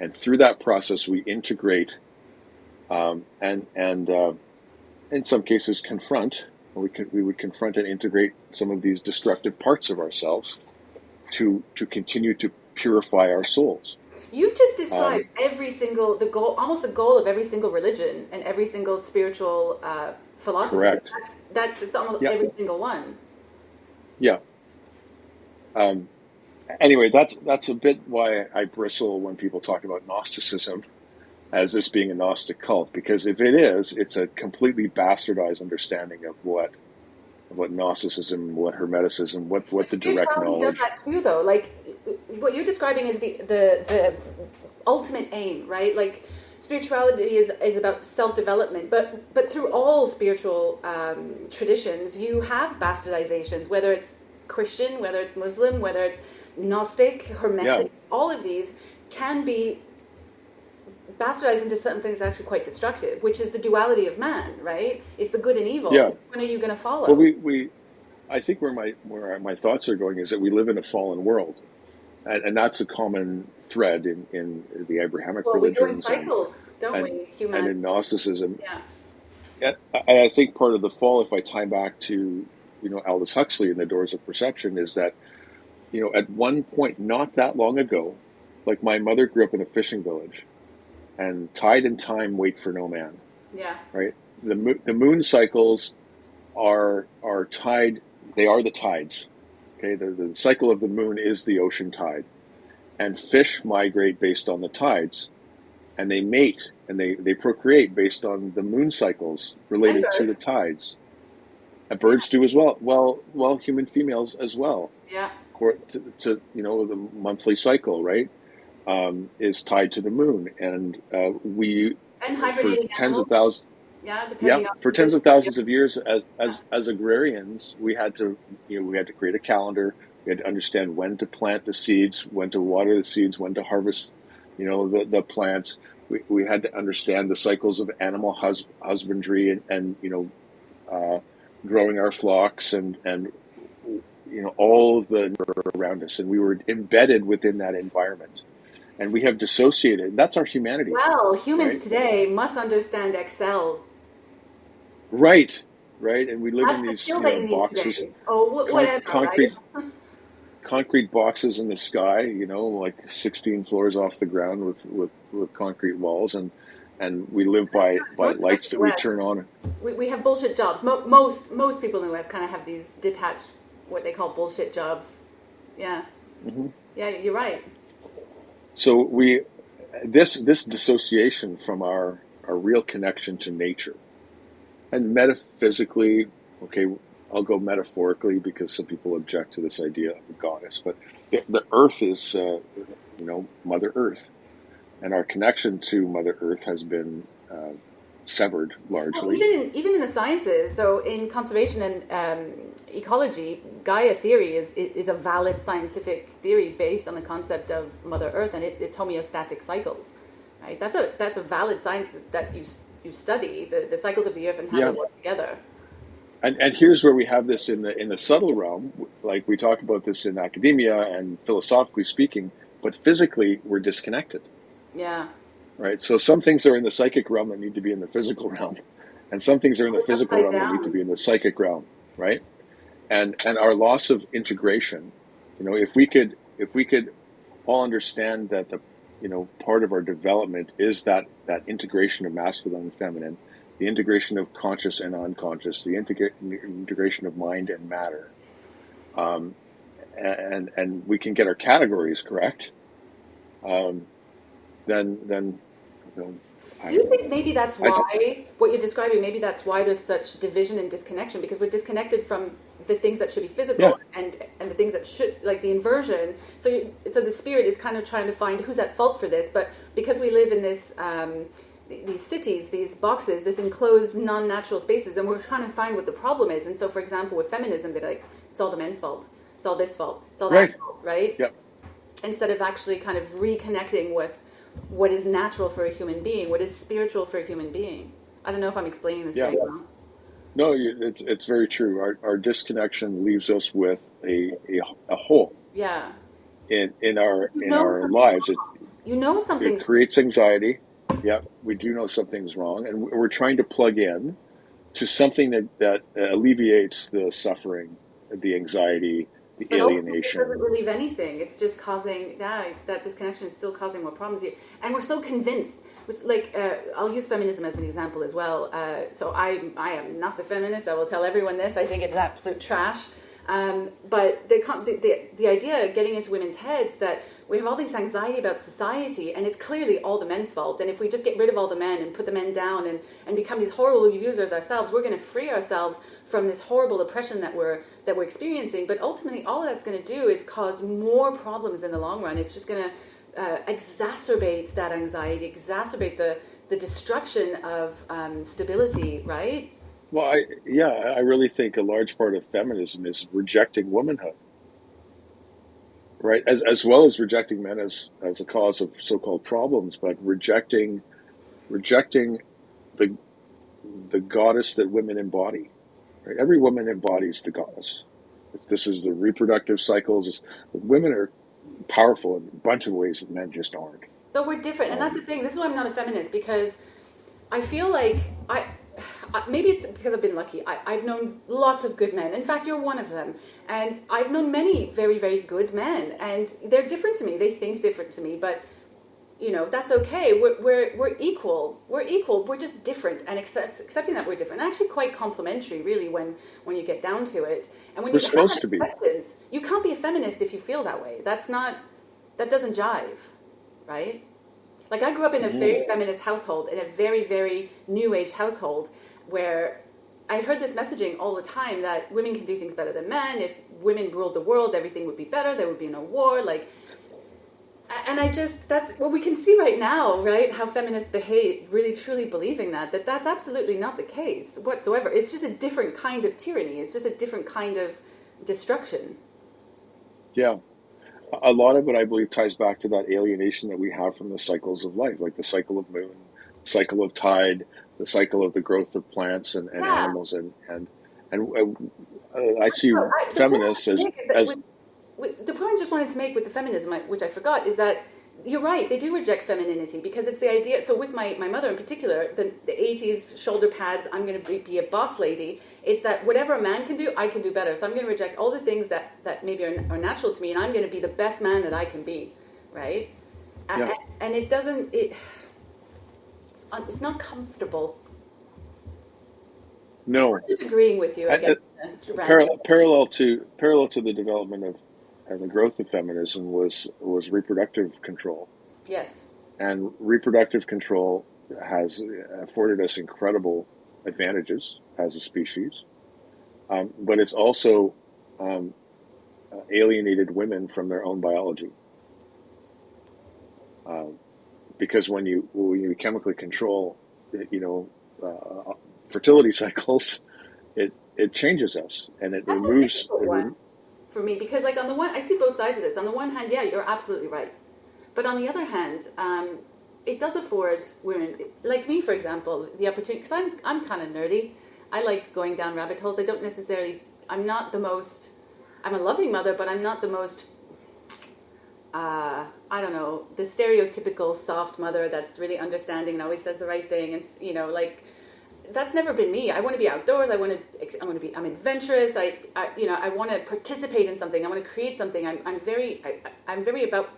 And through that process, we integrate, and in some cases confront. We would confront and integrate some of these destructive parts of ourselves to continue to purify our souls. You've just described the goal, almost the goal of every single religion and every single spiritual philosophy. Correct. It's almost Yeah. every single one. Yeah. Anyway, that's a bit why I bristle when people talk about Gnosticism as this being a Gnostic cult, because if it is, it's a completely bastardized understanding of what Gnosticism, what Hermeticism, what But the direct spirituality does knowledge. that too, though. Like what you're describing is the ultimate aim, right? Like spirituality is about self-development, but through all spiritual traditions, you have bastardizations, whether it's Christian, whether it's Muslim, whether it's Gnostic, Hermetic. Yeah. All of these can be bastardized into something that's actually quite destructive, which is the duality of man, right? It's the good and evil. Yeah. Which one are you going to follow? Well, I think where my thoughts are going is that we live in a fallen world, and that's a common thread in the Abrahamic we go in religions cycles, don't and we? Human. and in Gnosticism. Yeah. And I think part of the fall, if I tie back to Aldous Huxley and the Doors of Perception, is that at one point not that long ago, like my mother grew up in a fishing village, and tide and time wait for no man. Yeah. Right. The moon cycles are tide. They are the tides. Okay. The cycle of the moon is the ocean tide, and fish migrate based on the tides, and they mate and they procreate based on the moon cycles related to the tides. And birds do as well. Well, human females as well. Yeah. To the monthly cycle, right, is tied to the moon, and we for tens of thousands. Yeah, for tens of thousands of years, as agrarians, we had to create a calendar. We had to understand when to plant the seeds, when to water the seeds, when to harvest, the plants. We had to understand the cycles of animal husbandry and growing our flocks and all of the around us, and we were embedded within that environment, and we have dissociated. That's our humanity. Well, humans today must understand Excel. Right, and we live That's in the these skill that you need boxes. today. Oh, whatever. Concrete, concrete boxes in the sky, like 16 floors off the ground with concrete walls, and we live by Most of us lights in the that we West, turn on. we have bullshit jobs. Most people in the West kind of have these detached, what they call bullshit jobs. Yeah, Hmm. yeah, you're right. So this dissociation from our real connection to nature, and metaphysically, okay, I'll go metaphorically because some people object to this idea of a goddess, but the earth is, Mother Earth, and our connection to Mother Earth has been severed Well, largely. even in the sciences, so in conservation and ecology, Gaia theory is a valid scientific theory based on the concept of Mother Earth and it's homeostatic cycles, right? That's a valid science that you study the cycles of the Earth and how Yeah, they work together. and here's where we have this in the subtle realm, like we talk about this in academia and philosophically speaking, but physically we're disconnected. Yeah, Right? So some things are in the psychic realm that need to be in the physical realm, and some things are in the it's physical upside realm that need to down. be in the psychic realm, right? And our loss of integration, if we could all understand that the part of our development is that integration of masculine and feminine, the integration of conscious and unconscious, the integration of mind and matter, um, and we can get our categories correct, um, then you know, Do I you think maybe that's I why what you're describing? Maybe that's why there's such division and disconnection because we're disconnected from the things that should be yeah. physical and the things that should like the inversion. So the spirit is kind of trying to find who's at fault for this. But because we live in this these cities, these boxes, this enclosed non-natural spaces, and we're trying to find what the problem is. And so, for example, with feminism, they're like, it's all the men's fault, it's all this fault, it's all that Right. fault, right? Yep. Instead of actually kind of reconnecting with what is natural for a human being, what is spiritual for a human being. I don't know if I'm explaining this Yeah. very well. No, it's very true. Our disconnection leaves us with a hole Yeah. in You in know our something's lives. wrong. You know It something's creates anxiety. Yeah, we do know something's wrong, and we're trying to plug in to something that alleviates the suffering, the anxiety, the But ultimately, it doesn't alienation. relieve anything. It's just causing that disconnection is still causing more problems. And we're so convinced. Like I'll use feminism as an example as well. So I am not a feminist. I will tell everyone this. I think it's absolute trash. But the idea getting into women's heads that we have all this anxiety about society and it's clearly all the men's fault. And if we just get rid of all the men and put the men down and become these horrible abusers ourselves, we're going to free ourselves from this horrible oppression that we're experiencing. But ultimately, all that's going to do is cause more problems in the long run. It's just going to exacerbate that anxiety, exacerbate the destruction of stability, right? Well, I really think a large part of feminism is rejecting womanhood, right? As well as rejecting men as a cause of so-called problems, but rejecting the the goddess that women embody. Right? Every woman embodies the goddess. This is the reproductive cycles. Women are powerful in a bunch of ways that men just aren't. So we're different, and that's the Um, thing. This is why I'm not a feminist because I feel like maybe it's because I've been lucky. I've known lots of good men. In fact, you're one of them. And I've known many very, very good men, and they're different to me. They think different to me, but that's okay. We're equal. We're equal. We're just different, and accepting that we're different. And actually, quite complementary, really, when you get down to it. And when we're you have supposed that to be. acceptance, you can't be a feminist if you feel that way. That doesn't jive, right? Like I grew up in a Mm. very feminist household, in a very, very new age household, where I heard this messaging all the time that women can do things better than men. If women ruled the world, everything would be better. There would be no war. And that's what we can see right now, right? How feminists behave, really truly believing that's absolutely not the case whatsoever. It's just a different kind of tyranny. It's just a different kind of destruction. Yeah. A lot of it, I believe, ties back to that alienation that we have from the cycles of life, like the cycle of moon, cycle of tide, the cycle of the growth of plants and Yeah. animals, and I see No, the point I feminists want to make is that as the point I just wanted to make with the feminism, which I forgot, is that you're right, they do reject femininity because it's the idea. So with my mother in particular, the 80s shoulder pads, I'm going to be a boss lady. It's that whatever a man can do, I can do better. So I'm going to reject all the things that maybe are natural to me, and I'm going to be the best man that I can be, right? Yeah. And it doesn't, it's not comfortable. No. I'm disagreeing with you, I guess. Parallel to the development of and the growth of feminism was reproductive control. Yes. And reproductive control has afforded us incredible advantages as a species, but it's also alienated women from their own biology. Because when you chemically control, fertility cycles, it changes us, and it That's removes. a difficult one for me, because like on the one, I see both sides of this. On the one hand, yeah, you're absolutely right, but on the other hand, it does afford women like me, for example, the opportunity. Because I'm kind of nerdy. I like going down rabbit holes. I don't necessarily. I'm not the most. I'm a loving mother, but I'm not the most. I don't know, the stereotypical soft mother that's really understanding and always says the right thing, and like. That's never been me. I want to be outdoors. I'm adventurous. I want to participate in something. I want to create something. I'm very about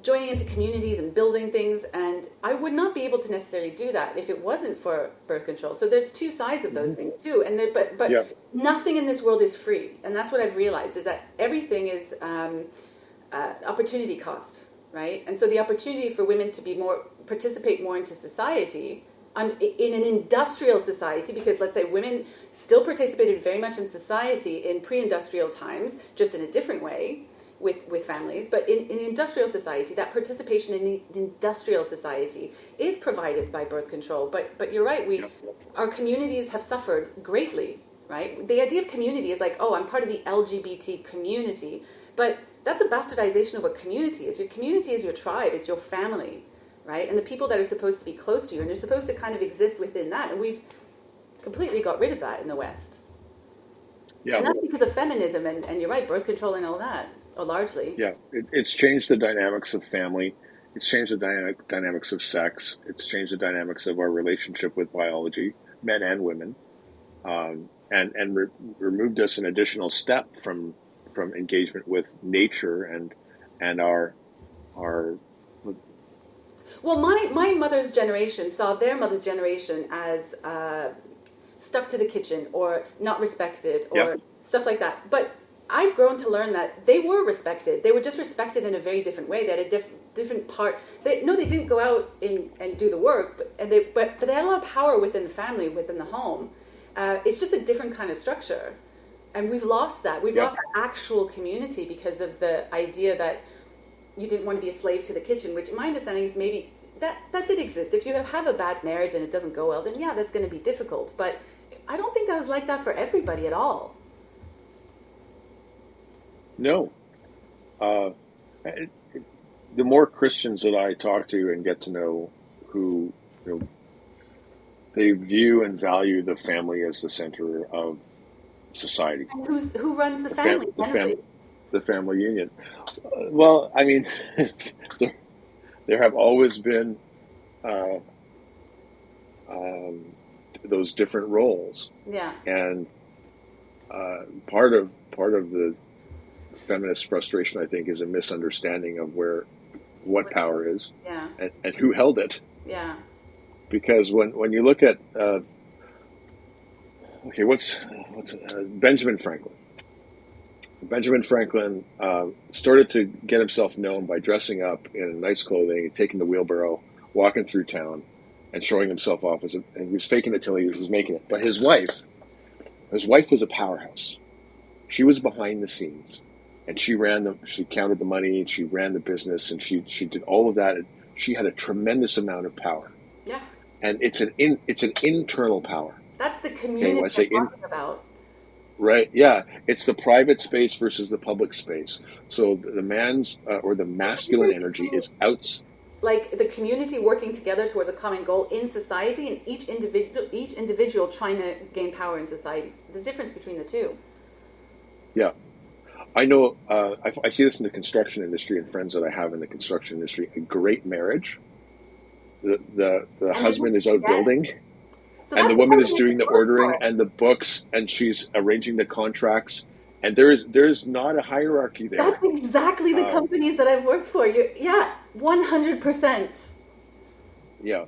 joining into communities and building things. And I would not be able to necessarily do that if it wasn't for birth control. So there's two sides of those things too. And but yeah. Nothing in this world is free. And that's what I've realized is that everything is opportunity cost, right? And so the opportunity for women to participate more into society. In an industrial society, because let's say women still participated very much in society in pre-industrial times, just in a different way with families, but in industrial society, that participation in the industrial society is provided by birth control. But you're right, our communities have suffered greatly, right? The idea of community is like, oh, I'm part of the LGBT community, but that's a bastardization of what community is. Your community is your tribe, it's your family. Right? And the people that are supposed to be close to you, and they're supposed to kind of exist within that. And we've completely got rid of that in the West. Yeah. And that's because of feminism and you're right, birth control and all that, or largely. Yeah. It's changed the dynamics of family. It's changed the dynamics of sex. It's changed the dynamics of our relationship with biology, men and women, and removed us an additional step from engagement with nature and our Well, my mother's generation saw their mother's generation as stuck to the kitchen or not respected or stuff like that. But I've grown to learn that they were respected. They were just respected in a very different way. They had a different part. They didn't go out and do the work, but they had a lot of power within the family, within the home. It's just a different kind of structure. And we've lost that. We've lost the actual community because of the idea that you didn't want to be a slave to the kitchen, which my understanding is maybe that did exist. If you have a bad marriage and it doesn't go well, then yeah, that's going to be difficult. But I don't think that was like that for everybody at all. No. The more Christians that I talk to and get to know who they view and value the family as the center of society. And who runs the family? The family union. Well, I mean, there have always been those different roles. Yeah. And part of the feminist frustration, I think, is a misunderstanding of what power is. Yeah. And who held it. Yeah. Because when you look at what's Benjamin Franklin. Benjamin Franklin started to get himself known by dressing up in nice clothing, taking the wheelbarrow, walking through town, and showing himself off and he was faking it till he was making it. But his wife was a powerhouse. She was behind the scenes, and she counted the money, and she ran the business, and she did all of that. And she had a tremendous amount of power. Yeah. And it's an internal power. That's the community I'm talking about. Right, yeah. It's the private space versus the public space. So the man's or the masculine energy is out. Like the community working together towards a common goal in society, and each individual trying to gain power in society. There's a difference between the two. Yeah. I know I see this in the construction industry and friends that I have in the construction industry. A great marriage, the And they husband is out yes. building, So and that's the the woman is company I doing just the worked ordering for. and the books, and she's arranging the contracts. And there's not a hierarchy That's there. exactly the Um, companies that I've worked for. Yeah, 100%. yeah,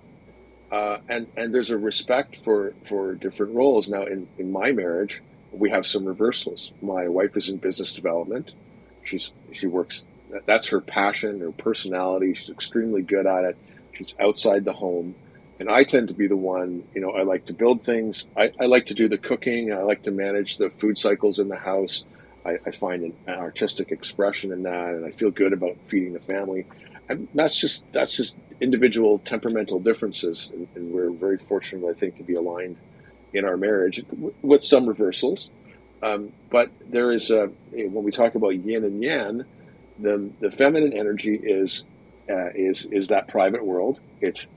and there's a respect for different roles. Now, in my marriage, we have some reversals. My wife is in business development. She works. That's her passion, her personality. She's extremely good at it. She's outside the home, and I tend to be the one. I like to build things. I like to do the cooking. I like to manage the food cycles in the house. I find an artistic expression in that, and I feel good about feeding the family. And that's just individual temperamental differences, and we're very fortunate, I think, to be aligned in our marriage with some reversals. But there is when we talk about yin and yang, the feminine energy is that private world. It's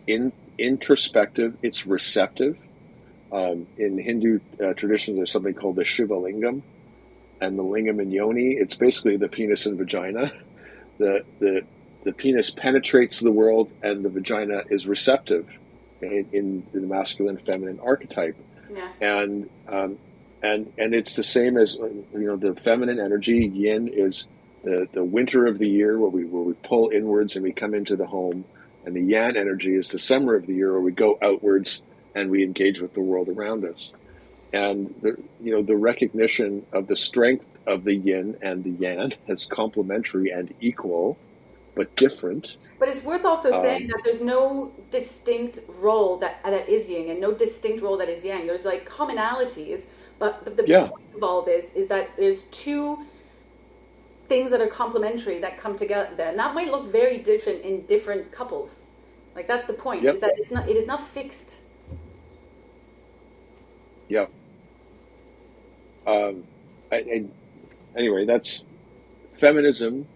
introspective. It's receptive. In Hindu tradition, there's something called the Shiva Lingam, and the lingam and yoni. It's basically the penis and vagina. The penis penetrates the world, and the vagina is receptive in the masculine feminine archetype. Yeah. And it's the same as the feminine energy. Yin is the winter of the year where we pull inwards and we come into the home, and the yang energy is the summer of the year where we go outwards and we engage with the world around us. And the recognition of the strength of the yin and the yang as complementary and equal, but different. But it's worth also saying Um, that there's no distinct role that is yin and no distinct role that is yang. There's like commonalities, but the yeah, point of all this is that there's two things that are complementary that come together, and that might look very different in different couples. Like that's the point, yep, is that it is not fixed. yep. Um, anyway, that's feminism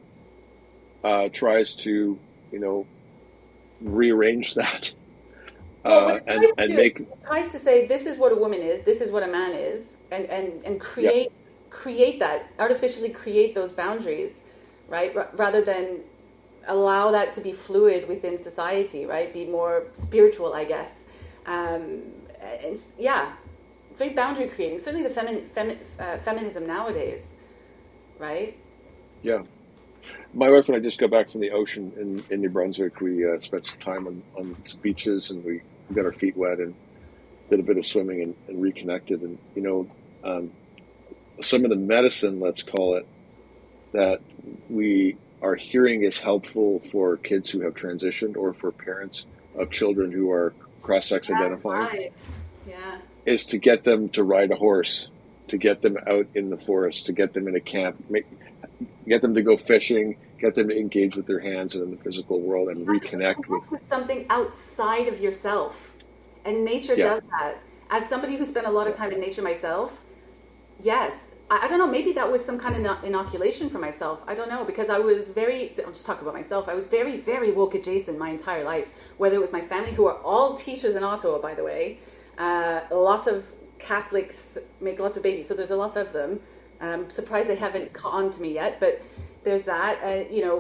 tries to rearrange that Well, what it and tries to and do is make it tries to say this is what a woman is, this is what a man is, and yeah, create that, artificially create those boundaries, right? Rather than allow that to be fluid within society, right? Be more spiritual, I guess. Um, and yeah, very boundary creating. Certainly the feminism nowadays, right? yeah. My wife and I just got back from the ocean in New Brunswick. We spent some time on some beaches, and we got our feet wet and did a bit of swimming and reconnected. And some of the medicine, let's call it, that we are hearing is helpful for kids who have transitioned or for parents of children who are cross-sex That's identifying, right. Yeah. is to get them to ride a horse, to get them out in the forest, to get them in a camp, get them to go fishing, get them to engage with their hands and in the physical world and reconnect with. Connect with something outside of yourself. And nature Yeah, does that. As somebody who spent a lot of time in nature myself, yes. I don't know, maybe that was some kind of inoculation for myself. I don't know, because I'll just talk about myself. I was very, very woke adjacent my entire life, whether it was my family, who are all teachers in Ottawa, by the way. A lot of Catholics make lots of babies, so there's a lot of them. Surprised they haven't caught on to me yet, but there's that.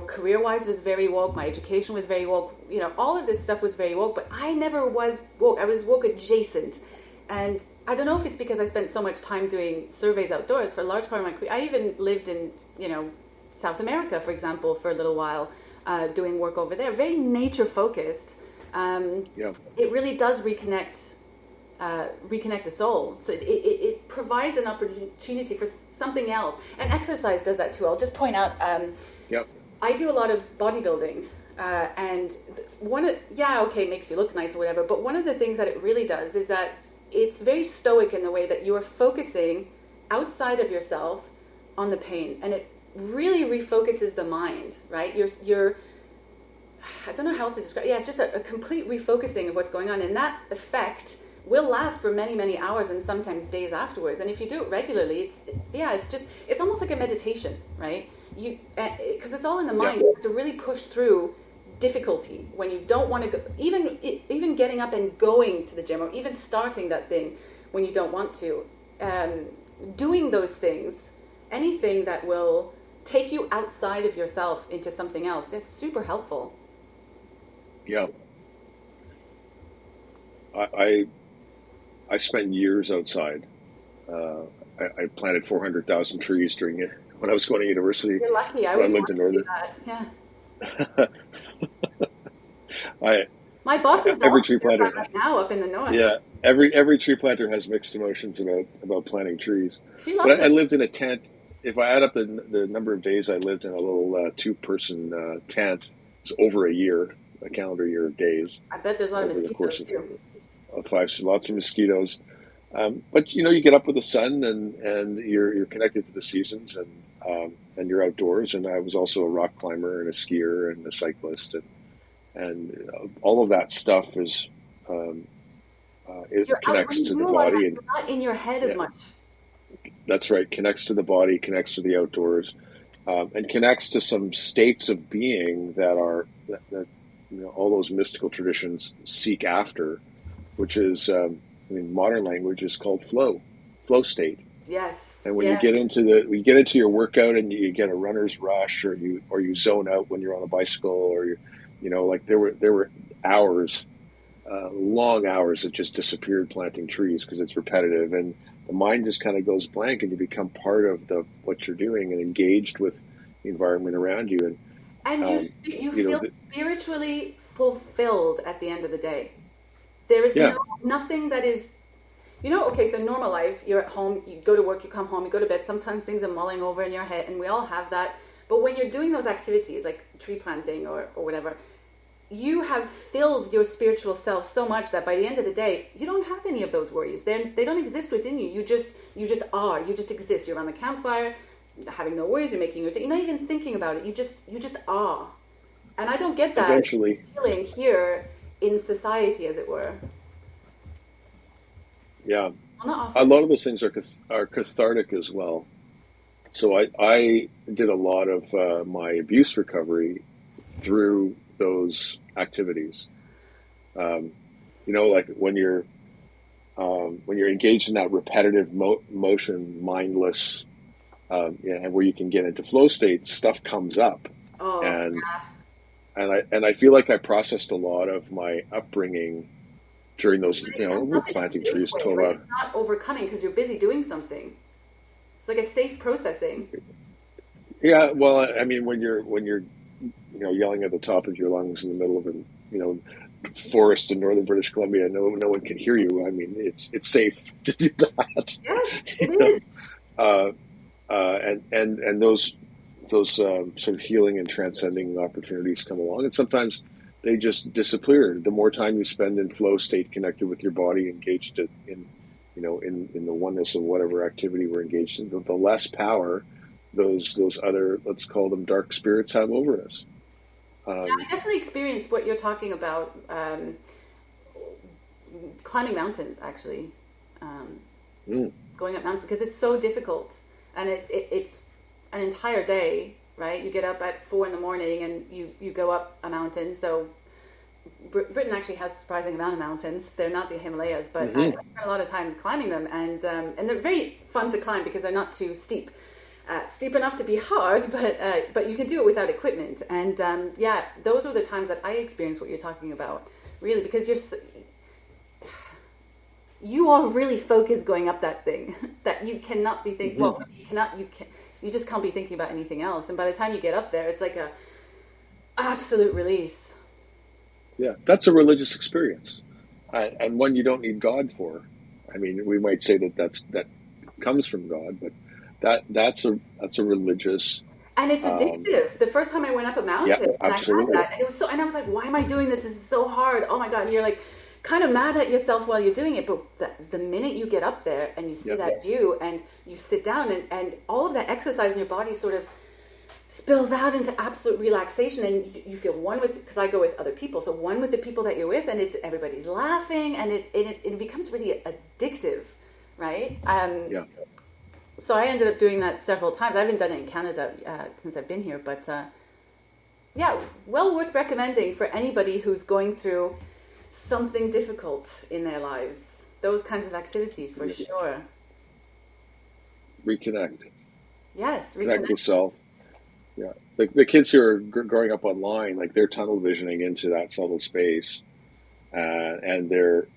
Career-wise was very woke. My education was very woke. All of this stuff was very woke, but I never was woke. I was woke adjacent. And I don't know if it's because I spent so much time doing surveys outdoors for a large part of my career. I even lived in, South America, for example, for a little while, doing work over there. Very nature-focused. yeah, It really does reconnect the soul. So it provides an opportunity for something else. And exercise does that too. I'll just point out, yeah, I do a lot of bodybuilding. And it makes you look nice or whatever. But one of the things that it really does is that it's very stoic in the way that you are focusing outside of yourself on the pain. And it really refocuses the mind, right? You're I don't know how else to describe it. Yeah, it's just a complete refocusing of what's going on. And that effect will last for many, many hours and sometimes days afterwards. And if you do it regularly, it's almost like a meditation, right? Because it's all in the yeah, mind. You have to really push through difficulty when you don't want to go, even getting up and going to the gym, or even starting that thing when you don't want to. Doing those things, anything that will take you outside of yourself into something else. It's super helpful. Yeah. I spent years outside. Uh, I planted 400,000 trees during it when I was going to university. You're lucky. I So I always lived wanted in to do northern. that. Yeah. I My boss's every daughter tree does that planter. right now up in the north. Yeah, every tree planter has mixed emotions about planting trees. She loves But I it. lived in a tent. If I add up the number of days I lived in a little two-person tent, it's over a year, a calendar year of days I bet there's a lot of over the course mosquitoes too. of five. So lots of mosquitoes. But you get up with the sun and you're connected to the seasons and you're outdoors. And I was also a rock climber and a skier and a cyclist and all of that stuff is it You're out when connects you to the do a lot of that. body and You're not in your head as yeah, much. that's right. Connects to the body, connects to the outdoors, and connects to some states of being that all those mystical traditions seek after, which is modern language is called flow state. Yes. And when Yes. you get into your workout and you get a runner's rush or you zone out when you're on a bicycle or like there were hours, long hours that just disappeared planting trees because it's repetitive and the mind just kind of goes blank and you become part of what you're doing and engaged with the environment around you And um, you you know feel th- spiritually fulfilled at the end of the day. There is yeah, nothing that is, okay, so normal life, you're at home, you go to work, you come home, you go to bed, sometimes things are mulling over in your head, and we all have that. But when you're doing those activities, like tree planting or whatever, you have filled your spiritual self so much that by the end of the day, you don't have any of those worries. They don't exist within you. You just are. You just exist. You're around the campfire, having no worries. You're making your day. You're not even thinking about it. You just are. And I don't get that eventually. feeling here in society, as it were. Yeah, Well, not a often. lot of those things are cathartic as well. So I did a lot of my abuse recovery through those activities. Um, like when you're engaged in that repetitive motion, mindless, and where you can get into flow state, stuff comes up, Oh, and I feel like I processed a lot of my upbringing during those. but it comes We're up in a planting safe trees, way, right? Tova. It's not overcoming because you're busy doing something. It's like a safe processing. Yeah, well, I mean, when you're yelling at the top of your lungs in the middle of a forest in northern British Columbia, no one can hear you. I mean, it's safe to do that. Yes, you it know, is. uh, and those sort of healing and transcending opportunities come along, and sometimes they just disappear. The more time you spend in flow state, connected with your body, engaged in the oneness of whatever activity we're engaged in, the less power those other, let's call them, dark spirits have over us. Yeah, I definitely experienced what you're talking about. Climbing mountains, actually. Um, Mm, Going up mountains because it's so difficult, and it's an entire day, right? You get up at 4 in the morning and you go up a mountain. So Britain actually has a surprising amount of mountains. They're not the Himalayas, but I hmm spent a lot of time climbing them, and they're very fun to climb because they're not too steep. Steep enough to be hard, but you can do it without equipment. And yeah, those were the times that I experienced what you're talking about, really, because you are really focused going up that thing that you cannot be thinking. hmm Well, you just can't be thinking about anything else. And by the time you get up there, it's like a absolute release. Yeah, that's a religious experience, and one you don't need God for. I mean, we might say that comes from God, but that's a religious. And it's Um, addictive. The first time I went up a yeah, mountain and I had absolutely. that, and it was so, and I was like, why am I doing this? This is so hard. Oh my God. And you're like kind of mad at yourself while you're doing it. But the minute you get up there and you see Yep. that view and you sit down and all of that exercise in your body sort of spills out into absolute relaxation, and you feel one with, because I go with other people, so one with the people that you're with, and everybody's laughing, and it becomes really addictive, right? Yeah. So I ended up doing that several times. I haven't done it in Canada since I've been here, but yeah, well worth recommending for anybody who's going through something difficult in their lives. Those kinds of activities for sure. Reconnect. Yes, Connect reconnect. with self. Yeah, like the kids who are growing up online, like they're tunnel visioning into that subtle space, and they're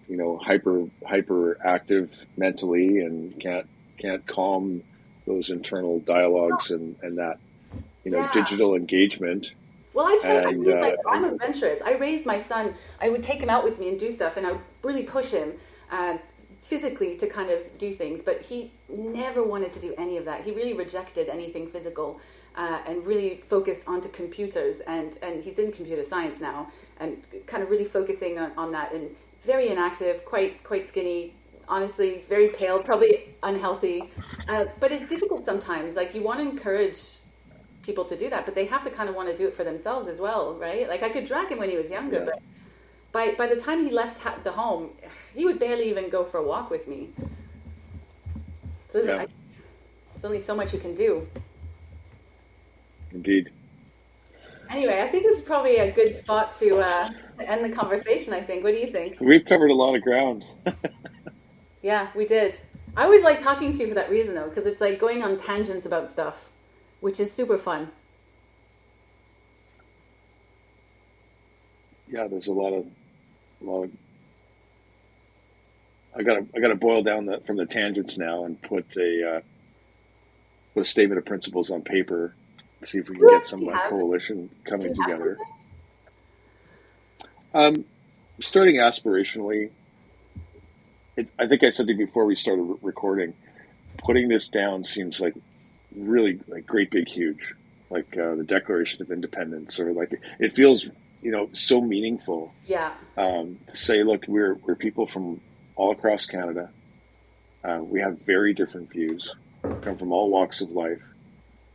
hyper active mentally and can't calm those internal dialogues and that Yeah. digital engagement Well, I and raised myself. I'm and adventurous. I raised my son. I would take him out with me and do stuff, and I would really push him uh, physically to kind of do things. But he never wanted to do any of that. He really rejected anything physical, and really focused onto computers. And he's in computer science now, and kind of really focusing on that. And very inactive, quite skinny. Honestly, very pale, probably unhealthy. But it's difficult sometimes. Like you want to encourage people to do that, but they have to kind of want to do it for themselves as well, right? Like I could drag him when he was younger, yeah, but by the time he left the home, he would barely even go for a walk with me. So yeah, there's only so much you can do. indeed. Anyway, I think this is probably a good spot to end the conversation. I think. What do you think? We've covered a lot of ground. Yeah, we did. I always like talking to you for that reason, though, because it's like going on tangents about stuff, which is super fun. Yeah, there's a lot of I gotta boil down from the tangents now and put a statement of principles on paper, see if we Do can you get some actually have? coalition Do coming you have together. something? Um, Starting aspirationally, I think I said to you before we started recording, putting this down seems like really like great big huge, like the Declaration of Independence, or like it feels so meaningful Yeah. to say, look, we're people from all across Canada. We have very different views, come from all walks of life,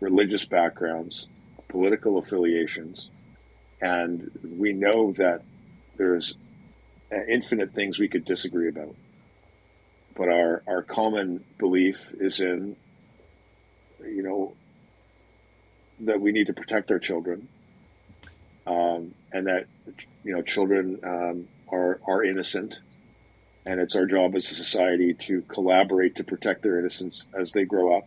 religious backgrounds, political affiliations, and we know that there's infinite things we could disagree about. But our common belief is in, you know, that we need to protect our children, and that children are innocent, and it's our job as a society to collaborate to protect their innocence as they grow up,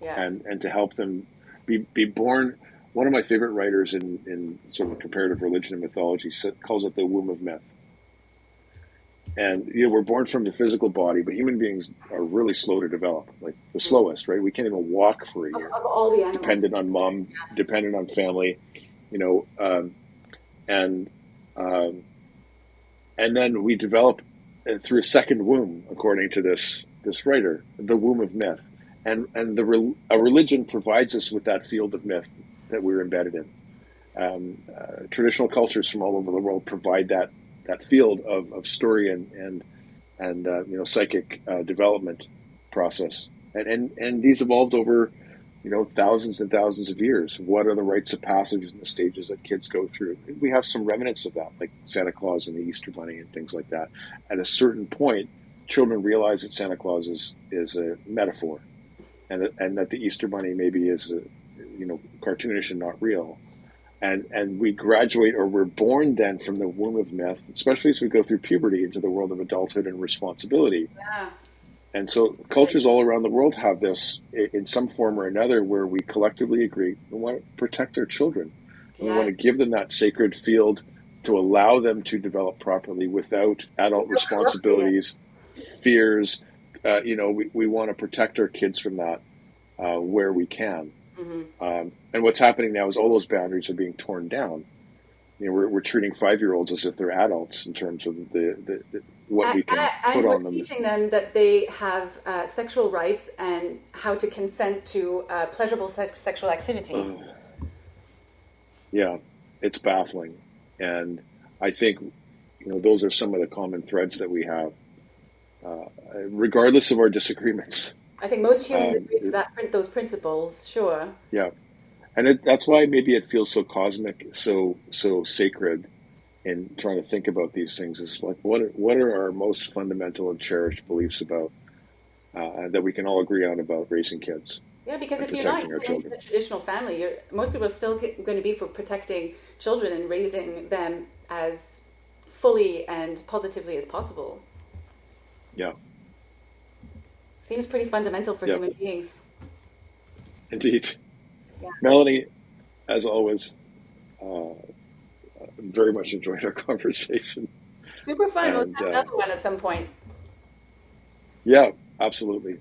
Yeah. and to help them be born. One of my favorite writers in sort of comparative religion and mythology calls it the womb of myth. And we're born from the physical body, but human beings are really slow to develop, like the Mm. slowest, right? We can't even walk for a year, Of all the animals. dependent on mom, dependent on family, you know, um, and um, and then we develop through a second womb, according to this writer, the womb of myth, and a religion provides us with that field of myth that we're embedded in. Traditional cultures from all over the world provide that field of story and psychic development process, and these evolved over thousands and thousands of years. What are the rites of passage and the stages that kids go through? We have some remnants of that, like Santa Claus and the Easter Bunny and things like that. At a certain point, children realize that Santa Claus is a metaphor, and that the Easter Bunny maybe is cartoonish and not real. And we graduate, or we're born then from the womb of myth, especially as we go through puberty into the world of adulthood and responsibility. Yeah. And so cultures all around the world have this in some form or another, where we collectively agree we want to protect our children. And we want Yes. to give them that sacred field to allow them to develop properly without adult No corrupting it. responsibilities, fears. We want to protect our kids from that where we can. Hmm. And what's happening now is all those boundaries are being torn down. We're treating 5-year-olds as if they're adults in terms of the what we can And put we're on them. teaching them that they have sexual rights and how to consent to pleasurable sexual activity. Yeah, it's baffling, and I think those are some of the common threads that we have, regardless of our disagreements. I think most humans agree to It, those principles, sure. yeah, and that's why maybe it feels so cosmic, so sacred in trying to think about these things. Is like what are our most fundamental and cherished beliefs about that we can all agree on about raising kids Yeah, because and if you're not protecting our even into children. the traditional family, most people are still going to be for protecting children and raising them as fully and positively as possible. Yeah, Seems pretty fundamental for yeah, human beings. indeed. Yeah. Melanie, as always, very much enjoyed our conversation. Super fun. We'll And have another one at some point. yeah, absolutely.